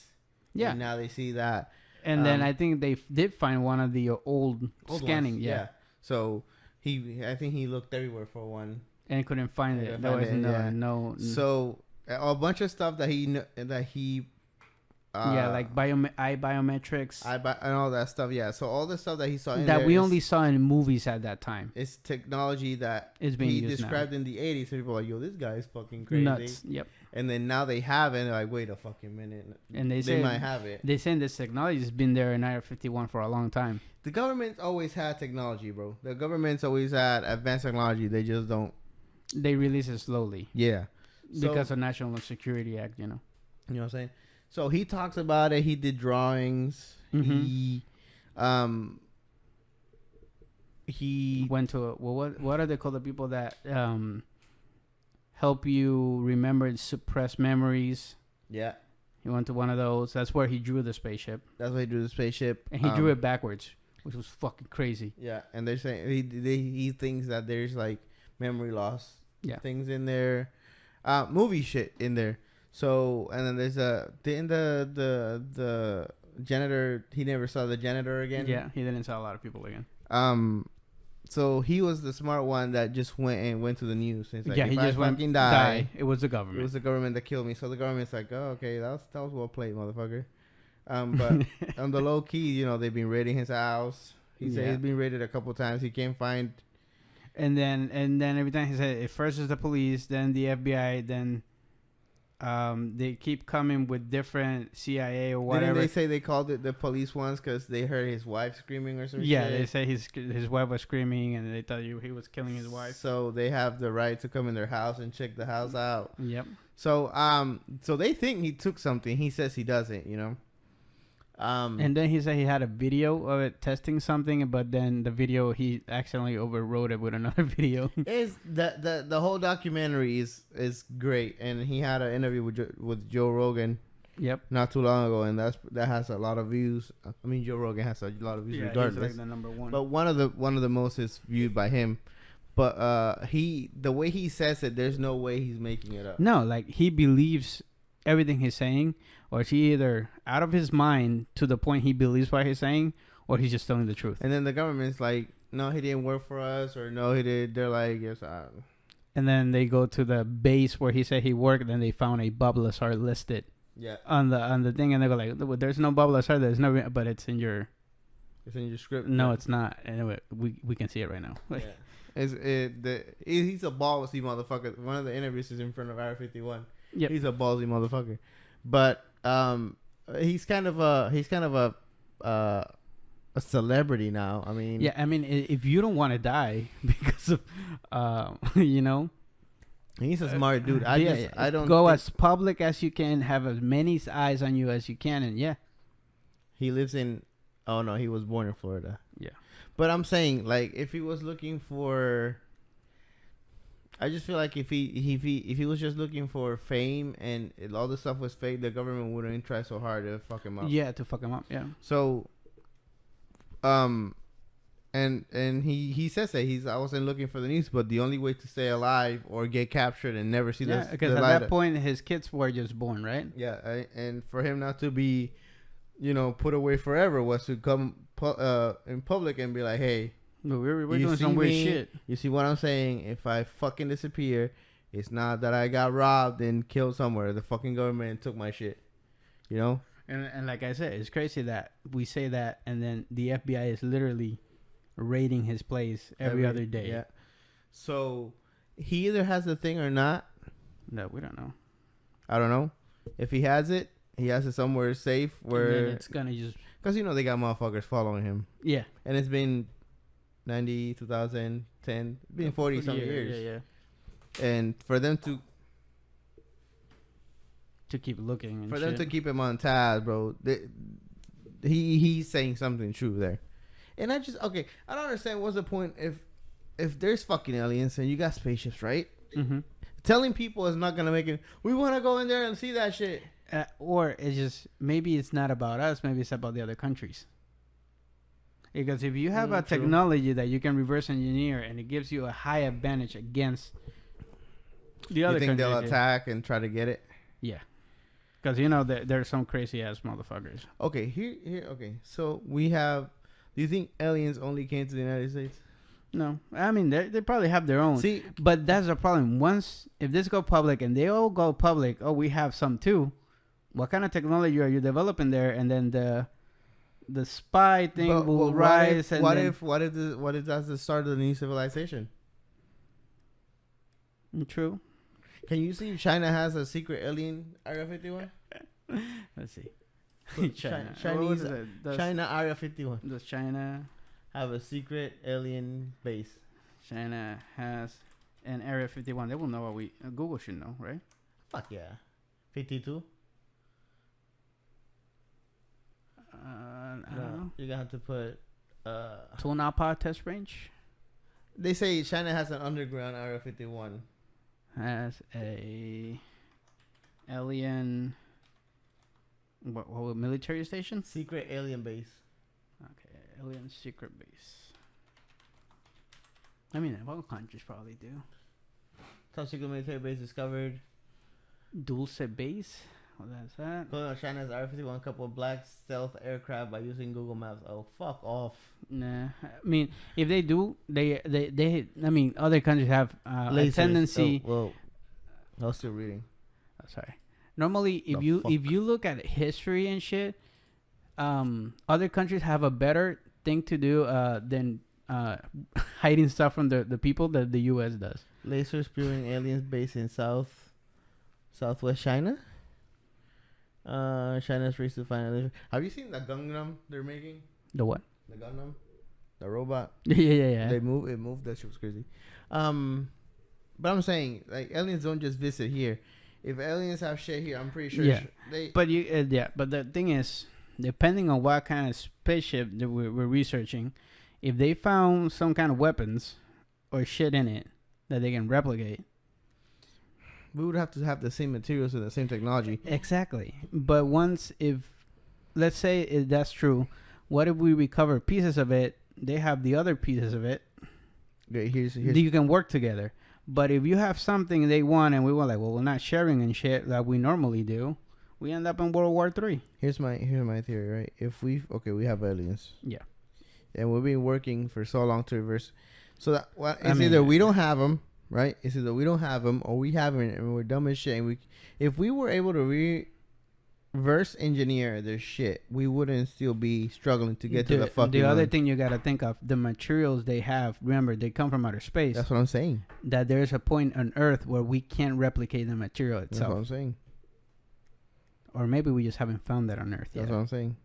A: Yeah. And now they see that.
B: And then I think they did find one of the old scanning.
A: Ones, yeah. So I think he looked everywhere for one
B: and couldn't find it. There was no.
A: So a bunch of stuff that he
B: like eye biometrics,
A: and all that stuff. Yeah, so all the stuff that he saw
B: that we only saw in movies at that time.
A: It's technology that
B: is being used
A: described
B: now.
A: In the 80s. So people are like, yo, this guy is fucking crazy.
B: Nuts. Yep.
A: And then now they have it. And they're like, wait a fucking minute. And they might have it.
B: They say this technology has been there in Area 51 for a long time.
A: The government's always had technology, bro. The government's always had advanced technology. They just don't.
B: They release it slowly.
A: Yeah.
B: Because of National Security Act,
A: You know what I'm saying? So he talks about it. He did drawings. He
B: went to what are they called, the people that help you remember suppressed memories?
A: Yeah.
B: He went to one of those. That's where he drew the spaceship.
A: That's why he drew the spaceship.
B: And he drew it backwards, which was fucking crazy.
A: Yeah, and they're saying he thinks that there's like memory loss things in there, movie shit in there. So, and then there's the janitor, he never saw the janitor again.
B: Yeah, he didn't saw a lot of people again.
A: So he was the smart one that just went to the news. It's like,
B: he just went die. It was the government.
A: It was the government that killed me. So the government's like, oh, okay, that was well played, motherfucker. But on the low key, they've been raiding his house. He said he's been raided a couple times. He can't find. And then every time he said, first is the police, then the FBI, then they keep coming with different CIA or whatever. Didn't they say they called it the police once because they heard his wife screaming or something?
B: Yeah, they say his wife was screaming and they thought he was killing his wife.
A: So they have the right to come in their house and check the house out.
B: Yep.
A: So so they think he took something. He says he doesn't.
B: And then he said he had a video of it testing something, but then the video he accidentally overrode it with another video.
A: Is the whole documentary is great, and he had an interview with Joe Rogan.
B: Yep.
A: Not too long ago, and that has a lot of views. I mean, Joe Rogan has a lot of views regardless.
B: He's like the number one.
A: But one of the most is viewed by him. But the way he says it, there's no way he's making it up.
B: No, like he believes everything he's saying, or is he either out of his mind to the point he believes what he's saying, or he's just telling the truth.
A: And then the government's like, no, he didn't work for us, or no, he did. They're like, yes,
B: and then they go to the base where he said he worked, and then they found a Bob Lazar listed.
A: Yeah.
B: On the thing, and they go like, well, there's no Bob Lazar, there's no, but it's in your.
A: It's in your script.
B: No, it's not. Anyway, we can see it right now.
A: Yeah. He's a ballsy motherfucker. One of the interviews is in front of Area 51.
B: Yep.
A: He's a ballsy motherfucker. But he's kind of a celebrity now. I mean,
B: yeah. I mean, if you don't want to die because of
A: he's a smart dude. I don't
B: go as public as you can, have as many eyes on you as you can, and
A: he lives in. Oh no, he was born in Florida.
B: Yeah,
A: but I'm saying, like, if he was looking for. I just feel like if he was just looking for fame and all this stuff was fake, the government wouldn't try so hard to fuck him up.
B: Yeah, to fuck him up. Yeah.
A: So, and he says that I wasn't looking for the news, but the only way to stay alive or get captured and never see this.
B: Because at that point his kids were just born, right?
A: Yeah, and for him not to be, put away forever was to come in public and be like, hey.
B: No, we're doing some weird shit.
A: You see what I'm saying? If I fucking disappear, it's not that I got robbed and killed somewhere. The fucking government took my shit.
B: And like I said, it's crazy that we say that, and then the FBI is literally raiding his place every other day.
A: Yeah. So he either has the thing or not.
B: No, we don't know.
A: I don't know. If he has it somewhere safe where
B: and then it's gonna just
A: because they got motherfuckers following him.
B: Yeah.
A: And it's been 90, 2010, been 40 some years.
B: Yeah.
A: And for them to
B: keep looking, and
A: for them to keep him on task, bro, he's saying something true there. And I don't understand what's the point if there's fucking aliens and you got spaceships, right?
B: Mm-hmm.
A: Telling people is not gonna make it. We want to go in there and see that shit.
B: Or it's just maybe it's not about us. Maybe it's about the other countries. Because if you have a technology that you can reverse engineer and it gives you a high advantage against the other countries,
A: you think they'll attack and try to get it?
B: Yeah. Because, there's some crazy-ass motherfuckers.
A: Okay, here. Okay, so we have... Do you think aliens only came to the United States?
B: No. I mean, they probably have their own.
A: See,
B: but that's the problem. If this go public and they all go public, we have some too. What kind of technology are you developing there? And then the spy thing will rise.
A: What if that's the start of the new civilization?
B: True.
A: Can you see China has a secret alien Area 51?
B: Let's see.
A: China Area 51.
B: Does China
A: have a secret alien base?
B: China has an Area 51. They will know what Google should know, right?
A: Fuck yeah. 52?
B: I don't know.
A: You're gonna have to put.
B: Tulnapa test range
A: They say China has an underground Area 51.
B: has a alien. What military station?
A: Secret alien base.
B: Okay, alien secret base. I mean, all countries probably do.
A: Top secret military base discovered.
B: Dulce base. What is that?
A: China's Area 51 couple of black stealth aircraft by using Google Maps. Oh, fuck off.
B: Nah, I mean, if they do, they I mean, other countries have a tendency.
A: Oh, whoa. I was still reading.
B: Oh, sorry. Normally, if you look at history and shit, other countries have a better thing to do than hiding stuff from the people that the U.S. does.
A: Laser spewing aliens based in southwest China. China's race to find a laser. Have you seen the Gangnam they're making?
B: The what?
A: The Gangnam, the robot.
B: Yeah.
A: It moved. That shit was crazy. But I'm saying, like, aliens don't just visit here. If aliens have shit here, I'm pretty sure.
B: Yeah.
A: But
B: the thing is, depending on what kind of spaceship that we're researching, if they found some kind of weapons or shit in it that they can replicate,
A: we would have to have the same materials and the same technology.
B: Exactly. But let's say that's true, what if we recover pieces of it? They have the other pieces of it.
A: Okay, here's
B: you can work together. But if you have something they want and we were like, well, we're not sharing and shit like we normally do, we end up in World War III.
A: Here's my theory, right? If we have aliens.
B: Yeah.
A: And we've been working for so long to reverse. So that either we don't have them, right? It's either we don't have them or we have them and we're dumb as shit. And if we were able to reverse engineer their shit, we wouldn't still be struggling to get to the fucking.
B: The other thing you gotta think of, the materials they have. Remember, they come from outer space.
A: That's what I'm saying.
B: That there's a point on Earth where we can't replicate the material itself.
A: That's what I'm saying.
B: Or maybe we just haven't found that on Earth yet.
A: That's what I'm saying.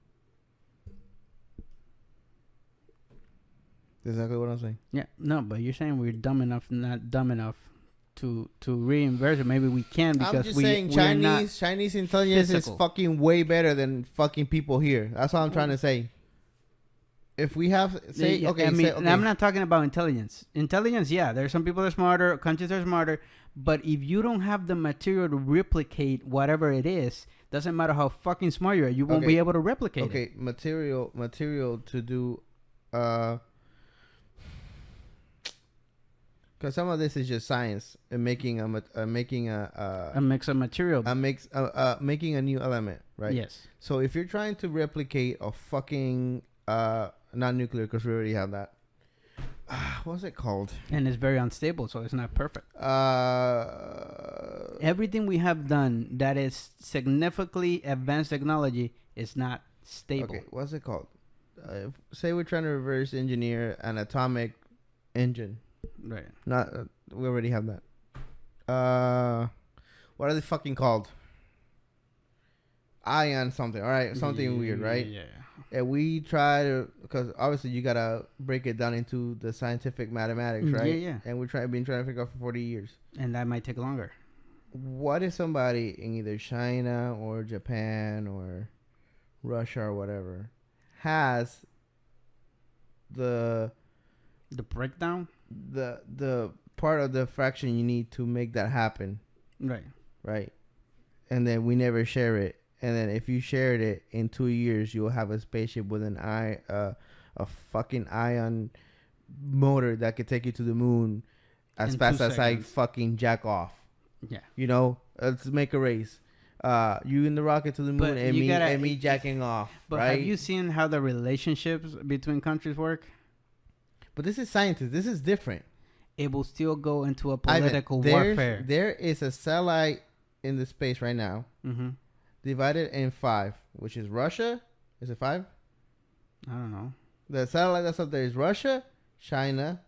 A: Exactly what I'm saying.
B: Yeah, no, but you're saying we're dumb enough, not dumb enough to reinvert it. Maybe we can because
A: I'm just saying Chinese intelligence is fucking way better than fucking people here. That's what I'm trying to say. If we have
B: I'm not talking about intelligence. Intelligence, yeah, there's some people that are smarter, countries that are smarter, but if you don't have the material to replicate whatever it is, doesn't matter how fucking smart you are, you won't be able to replicate it.
A: Okay, material to do because some of this is just science and making a mix of material, making a new element, right?
B: Yes.
A: So if you're trying to replicate a fucking not nuclear, because we already have that. What's it called?
B: And it's very unstable, so it's not perfect. Everything we have done that is significantly advanced technology is not stable. Okay,
A: what's it called? Say we're trying to reverse engineer an atomic engine.
B: Right.
A: We already have that. What are they fucking called? Ion something. All right, something weird, right?
B: Yeah.
A: And we try to, because obviously you gotta break it down into the scientific mathematics, right?
B: Yeah.
A: And been trying to figure out for 40 years.
B: And that might take longer.
A: What if somebody in either China or Japan or Russia or whatever has the
B: breakdown,
A: the part of the fraction you need to make that happen, right, and then we never share it, and then if you shared it in 2 years, you'll have a spaceship with a fucking ion motor that could take you to the moon as fast as I fucking jack off.
B: Yeah,
A: let's make a race. You in the rocket to the moon, and me jacking off.
B: But
A: right?
B: Have you seen how the relationships between countries work?
A: But this is scientists. This is different.
B: It will still go into a political warfare.
A: There is a satellite in the space right now, divided in 5, which is Russia. Is it 5?
B: I don't know.
A: The satellite that's up there is Russia, China,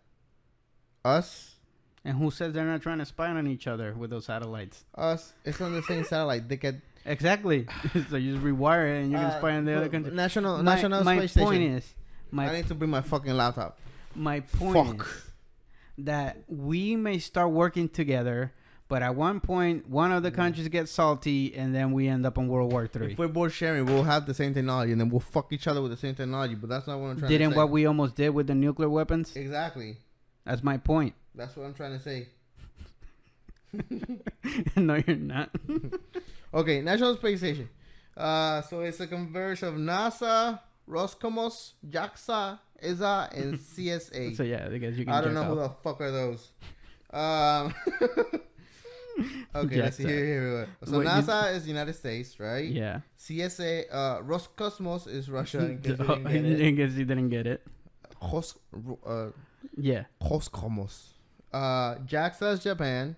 A: us.
B: And who says they're not trying to spy on each other with those satellites?
A: Us. It's on the same satellite. They could
B: exactly. So you just rewire it and you can spy on the other country.
A: National Space Station.
B: My point is,
A: I need to bring my fucking laptop.
B: My point is that we may start working together, But at one point, one of the countries gets salty, and then we end up in World War III.
A: If we're both sharing, we'll have the same technology, and then we'll fuck each other with the same technology. But that's not what I'm trying to say.
B: Didn't what we almost did with the nuclear weapons?
A: Exactly.
B: That's my point.
A: That's what I'm trying to say.
B: No, you're not.
A: Okay, National Space Station. So it's a converge of NASA, Roscosmos, JAXA, ESA, and CSA.
B: So yeah, I guess you can.
A: I don't know who the fuck are those. Okay, let's see here. So what, NASA is United States, right?
B: Yeah.
A: CSA, Roscosmos is Russia. In
B: case you didn't get it.
A: Yeah. Roscosmos. JAXA is Japan.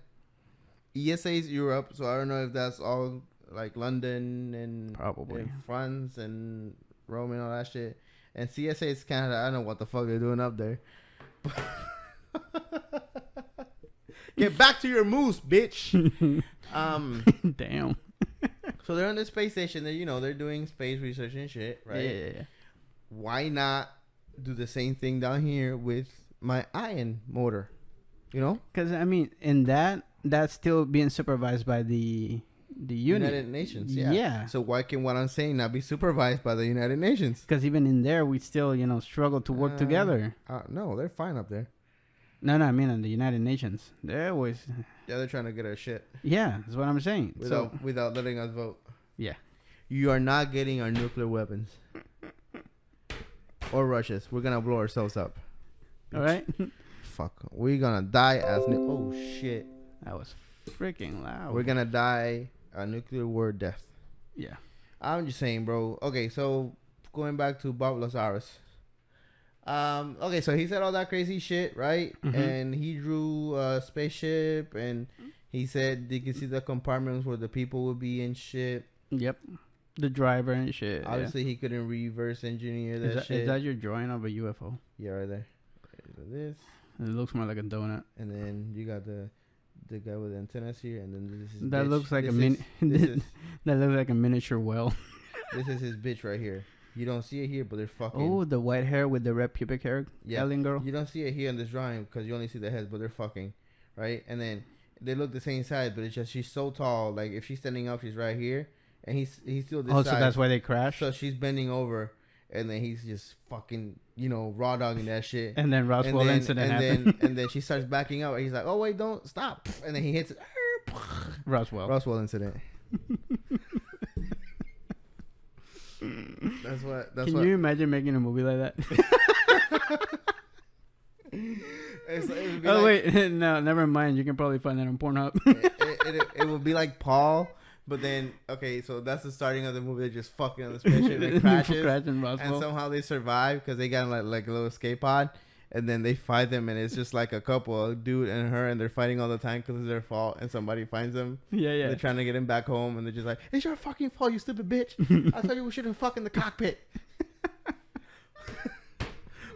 A: ESA is Europe, so I don't know if that's all like London and
B: probably
A: and France and Rome and all that shit. And CSA is Canada. I don't know what the fuck they're doing up there. Get back to your moose, bitch.
B: Damn.
A: So they're on the space station. They're doing space research and shit, right?
B: Yeah.
A: Why not do the same thing down here with my iron motor?
B: Because I mean, in that's still being supervised by the
A: United Nations. Yeah. So why can what I'm saying not be supervised by the United Nations?
B: Because even in there, we still struggle to work together.
A: No, they're fine up there.
B: No, I mean in the United Nations. They're always...
A: Yeah, they're trying to get our shit.
B: Yeah, that's what I'm saying.
A: Without letting us vote.
B: Yeah.
A: You are not getting our nuclear weapons. Or Russia's. We're going to blow ourselves up.
B: All right.
A: Fuck. We're going to die as... Oh, shit.
B: That was freaking loud.
A: We're going to die a nuclear war death.
B: Yeah. I'm
A: just saying, bro. Okay, so going back to Bob Lazarus. Okay, so he said all that crazy shit, right? Mm-hmm. And he drew a spaceship, and he said you can see the compartments where the people would be and shit.
B: Yep. The driver and shit.
A: Obviously, he couldn't reverse engineer that shit.
B: Is that your drawing of a UFO?
A: Yeah, right there. This.
B: It looks more like a donut.
A: And then you got the guy with the antennas here, and then this is
B: that bitch. Looks like that looks like a miniature well.
A: This is his bitch right here. You don't see it here, but they're fucking...
B: Oh, the white hair with the red pubic hair?
A: Yeah.
B: Alien girl?
A: You don't see it here in this drawing because you only see the heads, but they're fucking, right? And then they look the same size, but it's just she's so tall. Like, if she's standing up, she's right here. And he's still this size.
B: So that's why they crash?
A: So she's bending over, and then he's just fucking, raw dogging that shit.
B: And then Roswell incident happened.
A: And then she starts backing up. And he's like, oh, wait, don't stop. And then he hits it. Roswell incident. Can
B: you imagine making a movie like that? Wait, no, never mind. You can probably find that on Pornhub.
A: It would be like Paul, but then so that's the starting of the movie. They're just fucking on the spaceship and it crashes, and somehow they survive because they got like a little escape pod. And then they fight them, and it's just like a couple, a dude and her, and they're fighting all the time because it's their fault, and somebody finds them.
B: Yeah.
A: They're trying to get him back home, and they're just like, it's your fucking fault, you stupid bitch. I told you we shouldn't fuck in the cockpit.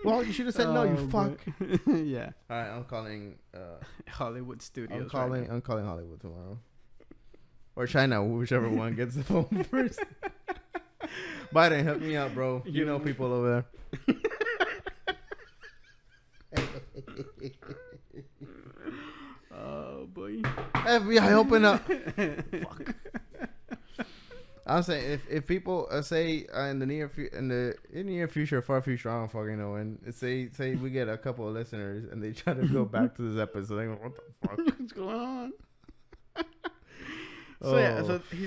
A: Well, you should have said no, you fuck.
B: Yeah.
A: All right, I'm calling...
B: Hollywood Studios.
A: I'm calling Hollywood tomorrow. Or China, whichever one gets the phone first. Biden, help me out, bro. You know people over there.
B: Oh boy!
A: FBI, open up! Fuck. I'm saying if people say in the near future, far future, I don't fucking know. And say we get a couple of listeners and they try to go back to this episode, they go, what the fuck?
B: What's going on?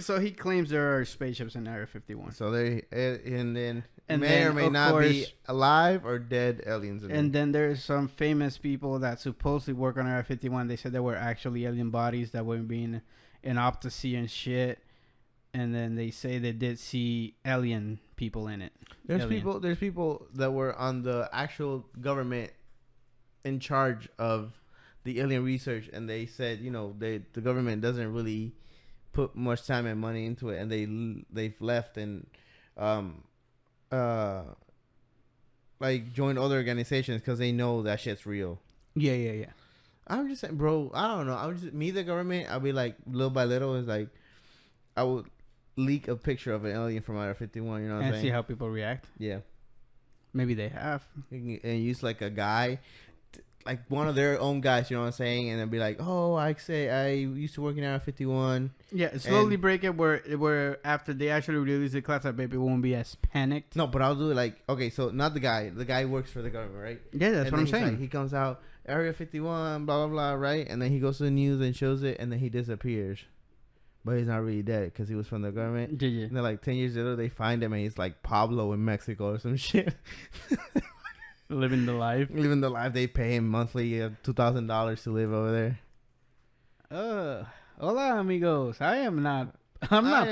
B: So he claims there are spaceships in Area 51.
A: So they and then may or may not be alive or dead aliens.
B: And then there's some famous people that supposedly work on Area 51. They said there were actually alien bodies that were being in autopsy and shit. And then they say they did see alien people in it.
A: There's people that were on the actual government in charge of the alien research, and they said the government doesn't really put much time and money into it, and they've left and like joined other organizations because they know that shit's real.
B: Yeah.
A: I'm just saying, bro. I don't know. The government. I'll be like little by little. Is like I would leak a picture of an alien from Area 51. You know what I'm saying?
B: And see how people react.
A: Yeah.
B: Maybe they have.
A: And use like a guy. like one of their own guys, you know what I'm saying? And they'll be like, oh, I used to work in Area 51.
B: Yeah, slowly break it where after they actually release the class, maybe it won't be as panicked.
A: No, but I'll do it like, okay, so not the guy. The guy works for the government, right?
B: Yeah, that's what I'm saying.
A: Like, he comes out, Area 51, blah, blah, blah, right? And then he goes to the news and shows it, and then he disappears. But he's not really dead because he was from the government.
B: Yeah.
A: And then like 10 years later, they find him, and he's like Pablo in Mexico or some shit.
B: Living the life.
A: Living the life. They pay him monthly $2,000 to live over there.
B: Hola, amigos. I'm not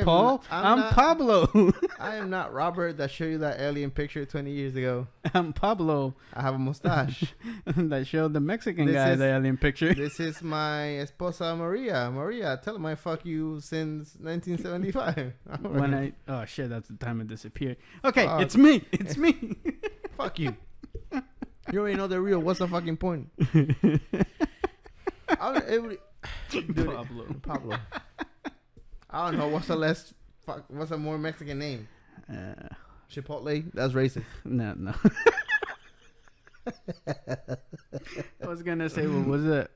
B: Paul. I'm
A: not
B: Pablo.
A: I am not Robert that showed you that alien picture 20 years ago.
B: I'm Pablo.
A: I have a mustache.
B: That showed the Mexican guy the alien picture.
A: This is my esposa Maria. Maria, tell him I fuck you since 1975.
B: Oh shit, that's the time it disappeared. Okay, it's me. It's me.
A: Fuck you. You already know they're real. What's the fucking point? Pablo. I don't know. What's a more Mexican name? Chipotle? That's racist.
B: No. I was gonna say, what was it?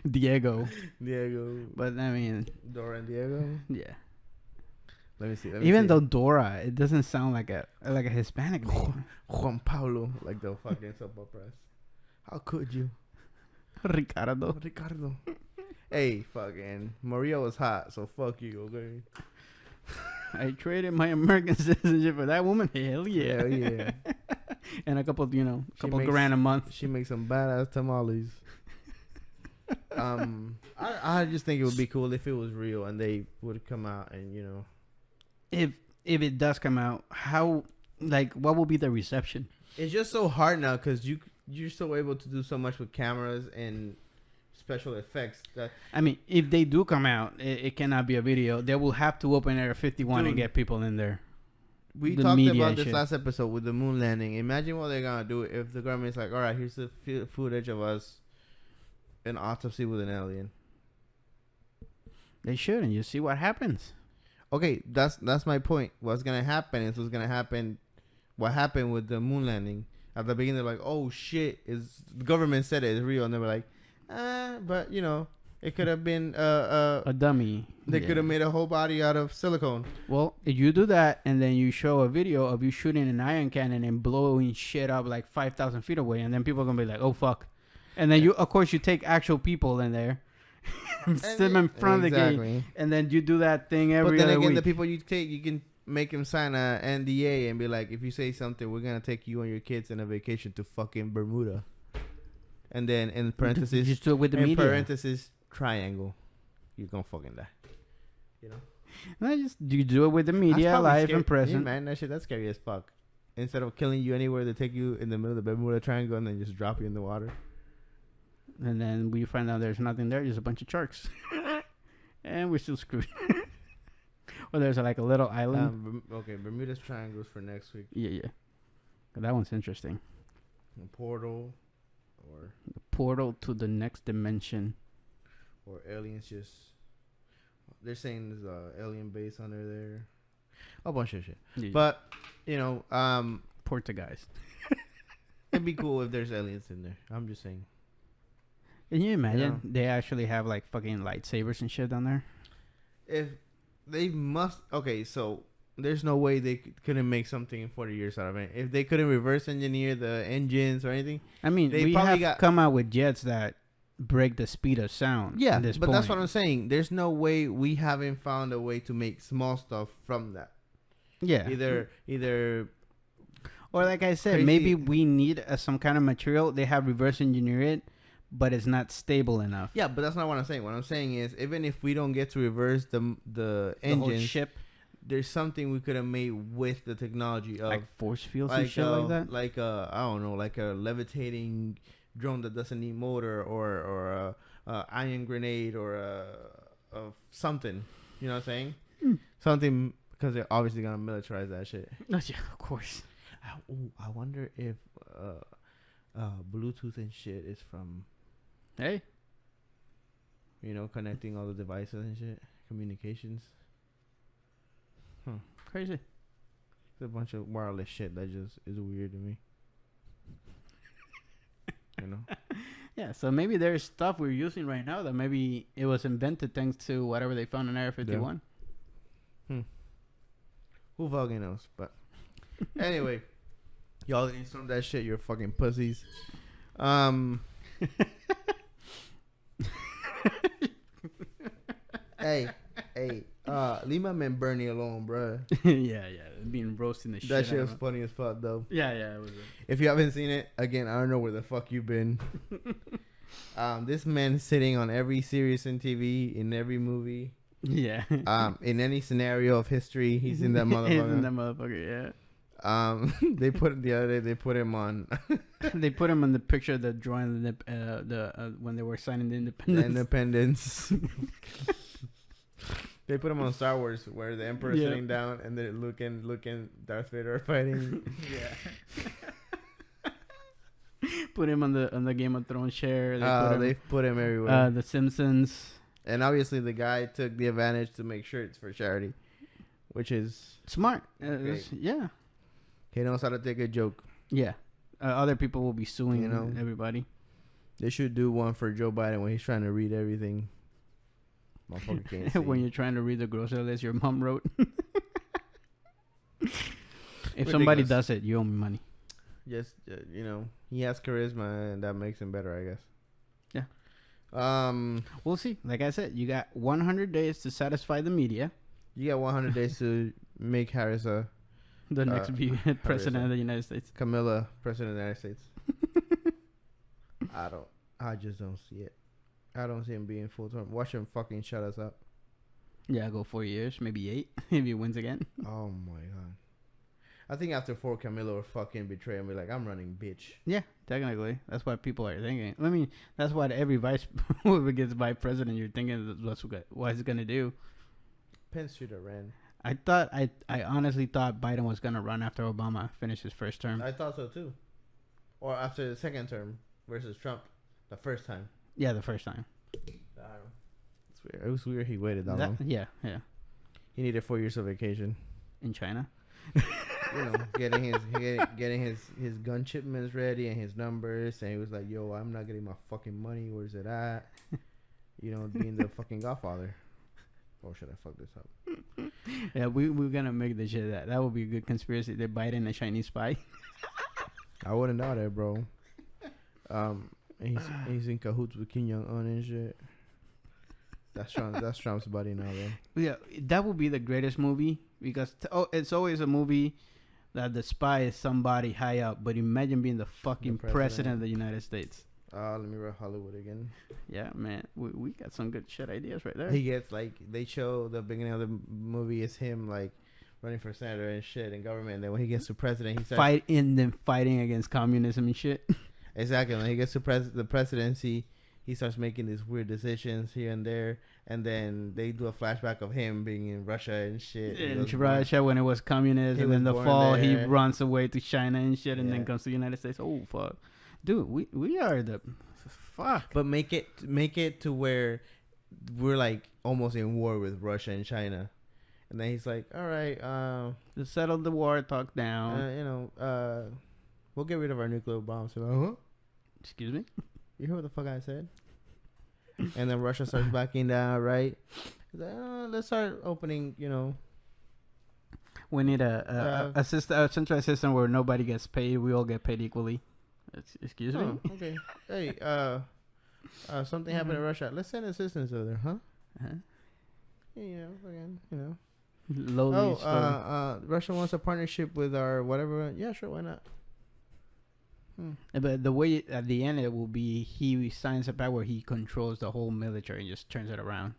B: Diego. But I mean,
A: Dora and Diego.
B: Yeah.
A: Let me see.
B: Even though Dora, it doesn't sound like a Hispanic name.
A: Juan Pablo, like the fucking soap operas. How could you?
B: Ricardo.
A: Hey, fucking Maria was hot, so fuck you, okay?
B: I traded my American citizenship for that woman. Hell yeah.
A: Hell yeah.
B: And a couple grand a month.
A: She makes some badass tamales. I just think it would be cool if it was real and they would come out and, you know.
B: If it does come out, what will be the reception?
A: It's just so hard now because you're so able to do so much with cameras and special effects.
B: I mean, if they do come out, it cannot be a video. They will have to open Area 51 and get people in there.
A: We talked about this last episode with the moon landing. Imagine what they're gonna do if the government's like, all right, here's the footage of us an autopsy with an alien.
B: They should, and you see what happens.
A: Okay, that's my point. What's gonna happen is what's gonna happen. What happened with the moon landing? At the beginning, they're like, "Oh shit!" The government said it's real, and they were like, but you know, it could have been
B: a dummy.
A: They could have made a whole body out of silicone.
B: Well, if you do that, and then you show a video of you shooting an ion cannon and blowing shit up like 5,000 feet away, and then people are gonna be like, "Oh fuck!" And then you take actual people in there. Sit them in front of the gate, and then you do that thing every other week. But then again,
A: the people you take, you can make them sign a NDA and be like, if you say something, we're gonna take you and your kids on a vacation to fucking Bermuda. And then in parentheses,
B: just do it with the media.
A: Parentheses, triangle. You're gonna fucking die. You know.
B: No, you do it with the media, live and present.
A: Yeah, man, that's scary as fuck. Instead of killing you anywhere, they take you in the middle of the Bermuda Triangle and then just drop you in the water.
B: And then we find out there's nothing there, just a bunch of sharks. And we're still screwed. Or there's like a little island.
A: Okay, Bermuda's Triangles for next week.
B: Yeah. That one's interesting.
A: A portal. Or
B: the portal to the next dimension.
A: Or aliens just... They're saying there's a alien base under there. A bunch of shit. Yeah. But, you know...
B: Portuguese.
A: It'd be cool if there's aliens in there. I'm just saying.
B: Can you imagine they actually have like fucking lightsabers and shit down there?
A: If they must... Okay, so there's no way they couldn't make something in 40 years out of it. If they couldn't reverse engineer the engines or anything...
B: I mean, we have come out with jets that break the speed of sound.
A: Yeah, but that's what I'm saying. There's no way we haven't found a way to make small stuff from that.
B: Yeah.
A: Either...
B: Or like I said, maybe we need some kind of material. They have reverse engineer it, but it's not stable enough.
A: Yeah, but that's not what I'm saying. What I'm saying is, even if we don't get to reverse the engine,
B: ship,
A: there's something we could have made with the technology of
B: like force fields and shit like that.
A: Like I don't know, like a levitating drone that doesn't need motor, or a ion grenade, or a something. You know what I'm saying? Something, because they're obviously gonna militarize that shit.
B: Yeah, of course.
A: I wonder if Bluetooth and shit is from...
B: Hey.
A: You know, connecting all the devices and shit. Communications.
B: Crazy.
A: It's a bunch of wireless shit that just is weird to me. You know?
B: Yeah, so maybe there's stuff we're using right now that maybe it was invented thanks to whatever they found in Area 51.
A: Yeah. Who fucking knows? But anyway, y'all didn't storm that shit. You're fucking pussies. Hey, leave my man Bernie alone, bruh.
B: yeah, being roasting the shit.
A: That shit was funny as fuck, though.
B: Yeah, it was.
A: If you haven't seen it, again, I don't know where the fuck you've been. This man sitting on every series in TV, in every movie.
B: Yeah.
A: In any scenario of history, he's in that motherfucker.
B: He's in that motherfucker, yeah.
A: They put it the other day. They put him on.
B: They put him on the picture of the drawing the when they were signing the independence.
A: The independence. They put him on Star Wars, where the Emperor's sitting down and they're looking Darth Vader fighting.
B: Yeah. Put him on the Game of Thrones chair.
A: They put him everywhere.
B: The Simpsons.
A: And obviously, the guy took the advantage to make shirts for charity, which is
B: smart. Yeah.
A: He knows how to take a joke.
B: Yeah. Other people will be suing everybody.
A: They should do one for Joe Biden when he's trying to read everything. Motherfucker can't see.
B: When you're trying to read the grocery list your mom wrote. If
A: Ridiculous.
B: somebody does it, you owe me money.
A: Just, he has charisma, and that makes him better, I guess.
B: Yeah. We'll see. Like I said, you got 100 days to satisfy the media.
A: You got 100 days to make Harris the
B: next president of the United States.
A: Camilla, president of the United States. I just don't see it. I don't see him being full term. Watch him fucking shut us up.
B: Yeah, go 4 years, maybe 8, if he wins again.
A: Oh my god. I think after 4, Camilla will fucking betray him. Be like, I'm running, bitch.
B: Yeah, technically, that's what people are thinking. I mean, that's what every whoever gets vice president, you're thinking that's what he's gonna do.
A: Pence should have ran.
B: I honestly thought Biden was gonna run after Obama finished his first term.
A: I thought so too. Or after the second term versus Trump, the first time.
B: Yeah, the first time.
A: It's weird. It was weird he waited that long.
B: Yeah.
A: He needed 4 years of vacation
B: in China.
A: Getting his gun shipments ready and his numbers, and he was like, "Yo, I'm not getting my fucking money. Where's it at?" Being the fucking Godfather. Or should I fuck this up?
B: Yeah, we're gonna make the shit that would be a good conspiracy. They Biden a Chinese spy.
A: I wouldn't doubt it, bro. He's in cahoots with Kim Jong-un and shit. That's Trump's buddy now, bro.
B: Yeah, that would be the greatest movie because it's always a movie that the spy is somebody high up. But imagine being the fucking president of the United States.
A: Let me read Hollywood again.
B: Yeah, man, we got some good shit ideas right there.
A: He gets they show the beginning of the movie is him running for senator and shit in government. And then when he gets to president, he starts
B: fighting against communism and shit.
A: Exactly. When he gets to the presidency, he starts making these weird decisions here and there, and then they do a flashback of him being in Russia and shit.
B: In Russia when it was communist, and in the fall he runs away to China and shit, and then comes to the United States. Oh fuck, dude, we are the fuck.
A: But make it to where we're almost in war with Russia and China, and then he's like, all right,
B: to settle the war, talk down.
A: We'll get rid of our nuclear bombs. So,
B: Excuse me.
A: You hear what the fuck I said? And then Russia starts backing down, right? He's like, let's start opening,
B: We need a central system where nobody gets paid. We all get paid equally. Excuse me?
A: Okay. Hey, something happened in Russia. Let's send assistance over there, huh? Russia wants a partnership with our whatever. Yeah, sure, why not?
B: But the way at the end it will be he signs a pact where he controls the whole military and just turns it around,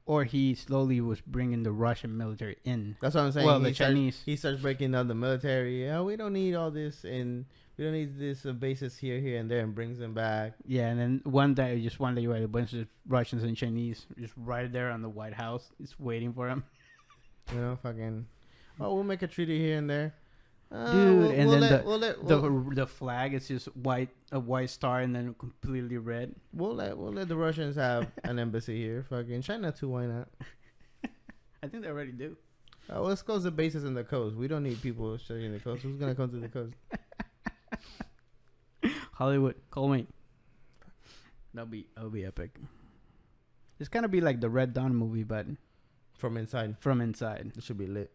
B: or he slowly was bringing the Russian military in.
A: That's what I'm saying.
B: Well, the Chinese.
A: He starts breaking down the military. Yeah, we don't need all this, and we don't need this bases here, and there, and brings them back.
B: Yeah, and then one day you had a bunch of Russians and Chinese just right there on the White House, just waiting for him.
A: We'll make a treaty here and there.
B: Dude, and then the flag is just a white star and then completely red.
A: We'll let the Russians have an embassy here. Fucking China too, why not?
B: I think they already do.
A: Let's close the bases in the coast. We don't need people studying the coast. Who's gonna come to the coast?
B: Hollywood, call me. That'll be epic. It's gonna be like the Red Dawn movie, but
A: From inside.
B: from inside.
A: It should be lit.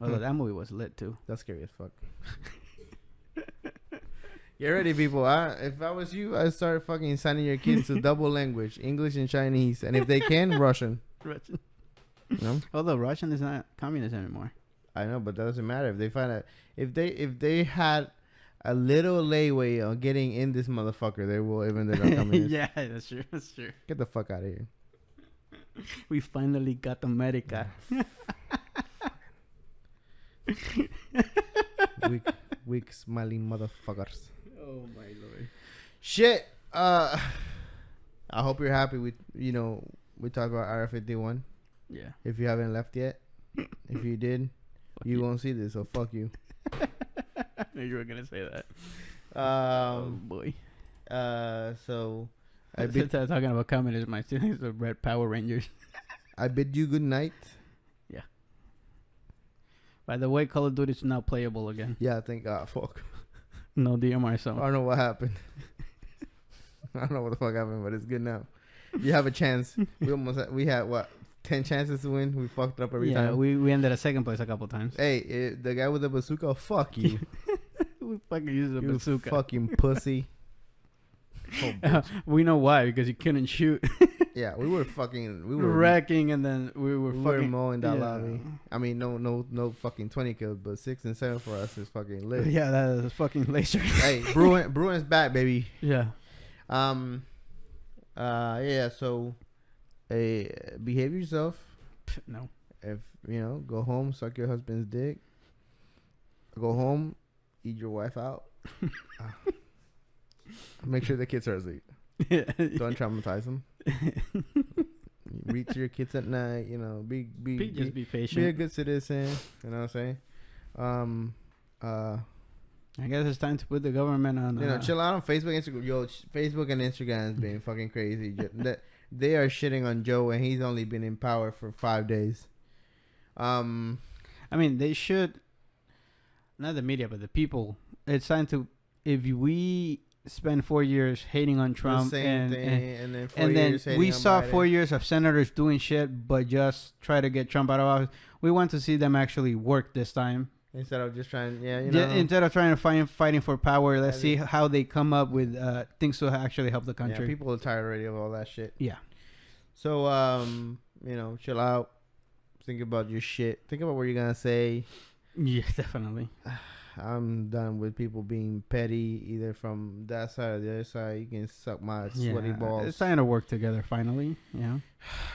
B: Although that movie was lit too.
A: That's scary as fuck. Get ready, people. If I was you, I'd start fucking sending your kids to double language, English and Chinese, and if they can, Russian.
B: Russian.
A: You know?
B: Although Russian is not communist anymore.
A: I know, but that doesn't matter. If they find out, if they had a little leeway on getting in this motherfucker, they will even they're not communist.
B: Yeah, that's true. That's true.
A: Get the fuck out of here.
B: We finally got America.
A: Weak smiling motherfuckers.
B: Oh my lord.
A: Shit. I hope you're happy with, we talked about Area 51.
B: Yeah.
A: If you haven't left yet, if you did, you won't see this, so fuck you.
B: I knew you were gonna say that.
A: Oh
B: boy.
A: So
B: I bid talking about communism. My feelings of Red Power Rangers.
A: I bid you good night.
B: Yeah. By the way, Call of Duty is now playable again.
A: Yeah, thank God. Fuck.
B: No DMR
A: I
B: zone.
A: don't know what happened. I don't know what the fuck happened, but it's good now. You have a chance. We had what, 10 chances to win. We fucked up every time.
B: Yeah, we ended at second place a couple times.
A: Hey, the guy with the bazooka, fuck you.
B: We fucking used a bazooka.
A: Fucking pussy. Oh,
B: we know why, because you couldn't shoot.
A: Yeah, we were
B: wrecking, and then we were fucking
A: mowing that lobby. I mean, no fucking 20 kills, but 6 and 7 for us is fucking lit.
B: Yeah, that is fucking laser.
A: Hey, Bruin's back, baby.
B: Yeah.
A: Yeah. So, behave yourself.
B: No.
A: If go home, suck your husband's dick. Go home, eat your wife out. Make sure the kids are asleep. Don't traumatize them. Read to your kids at night. Be patient. Be a good citizen. You know what I'm saying?
B: I guess it's time to put the government on.
A: Chill out on Facebook, Instagram. Yo, Facebook and Instagram has been fucking crazy. They are shitting on Joe, and he's only been in power for 5 days.
B: I mean, they should. Not the media, but the people. It's time to. If we spend 4 years hating on Trump, and then we saw Biden. 4 years of senators doing shit, but just try to get Trump out of office. We want to see them actually work this time.
A: Instead of just trying,
B: instead of trying to fighting for power, let's see how they come up with things to actually help the country.
A: Yeah, people are tired already of all that shit.
B: Yeah.
A: So, chill out. Think about your shit. Think about what you're gonna say.
B: Yeah, definitely.
A: I'm done with people being petty, either from that side or the other side. You can suck my sweaty balls.
B: It's time to work together finally. Yeah.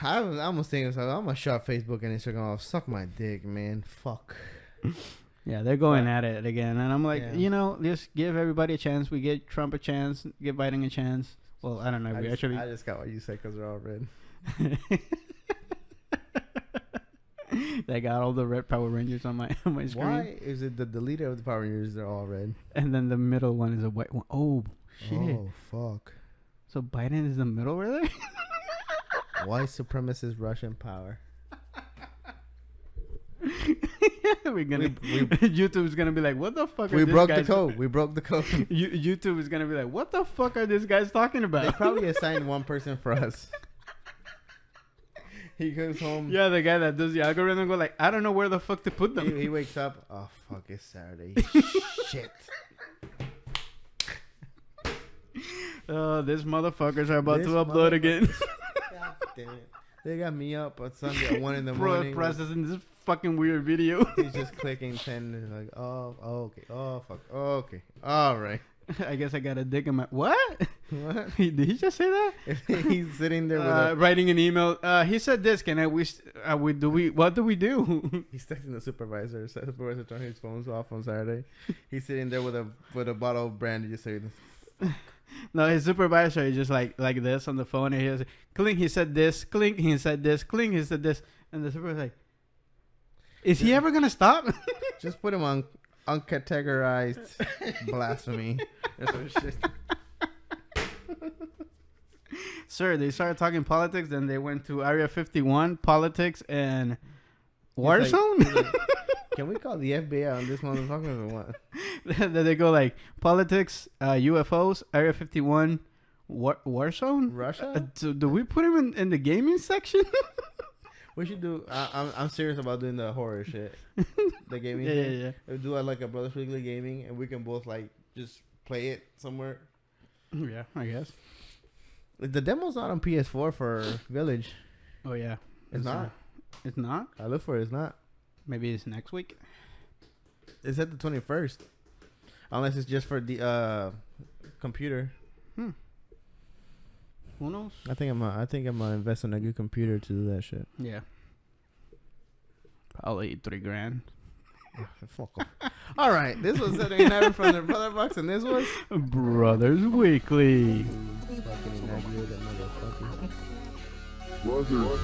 A: I was thinking, I'm gonna shut Facebook and Instagram off. Suck my dick, man. Fuck.
B: Yeah, they're going at it again, and I'm like, just give everybody a chance. We get Trump a chance, give Biden a chance. Well, I don't know. I
A: just got what you said because they're all red.
B: They got all the red Power Rangers on my screen.
A: Why is it that the leader of the Power Rangers they're all red?
B: And then the middle one is a white one. Oh shit!
A: Oh fuck!
B: So Biden is the middle, really?
A: White supremacist Russian power.
B: YouTube's gonna be like, what the fuck?
A: We broke the code.
B: YouTube is gonna be like, what the fuck are these guys talking about?
A: They probably assigned one person for us. He goes home.
B: Yeah, the guy that does the algorithm go like, I don't know where the fuck to put them.
A: He wakes up. Oh fuck! It's Saturday. Shit.
B: These motherfuckers are about to upload again.
A: God damn it! They got me up on Sunday at 1 in the morning.
B: Processing this fucking weird video.
A: He's just clicking 10 and like, oh, okay, oh fuck, okay, all right.
B: I guess I got a dick in my what?
A: What?
B: Did he just say that?
A: He's sitting there with
B: writing an email. He said this. Can I? What do we do?
A: He's texting the supervisor. Supervisor turned his phones off on Saturday. He's sitting there with a bottle of brandy, just saying.
B: No, his supervisor is just like this on the phone. And he was clink. He said this. Clink. He said this. Clink. He said this. And the supervisor's like, is he ever gonna stop?
A: Just put him on uncategorized blasphemy. Or some shit.
B: Sir, they started talking politics, then they went to Area 51, politics, and war zone.
A: Can we call the FBI on this motherfucker or what?
B: Then they go like politics, UFOs, Area 51, war zone.
A: Russia?
B: So do we put him in the gaming section?
A: We should do. I'm serious about doing the horror shit. The gaming.
B: Yeah.
A: We do like a Brothers Weekly gaming, and we can both like just play it somewhere.
B: Yeah, I guess.
A: The demo's not on PS4 for Village.
B: Oh yeah,
A: It's not.
B: It's not.
A: I look for it. It's not.
B: Maybe it's next week.
A: It's at the 21st, unless it's just for the computer.
B: Who knows?
A: I think I'm gonna invest in a good computer to do that shit.
B: Yeah. Probably $3,000.
A: Fuck off. All right, this was Saturday Night from the Brother Box, and this was
B: Brothers Weekly.
A: fucking inaugurated motherfucker.
C: Brothers.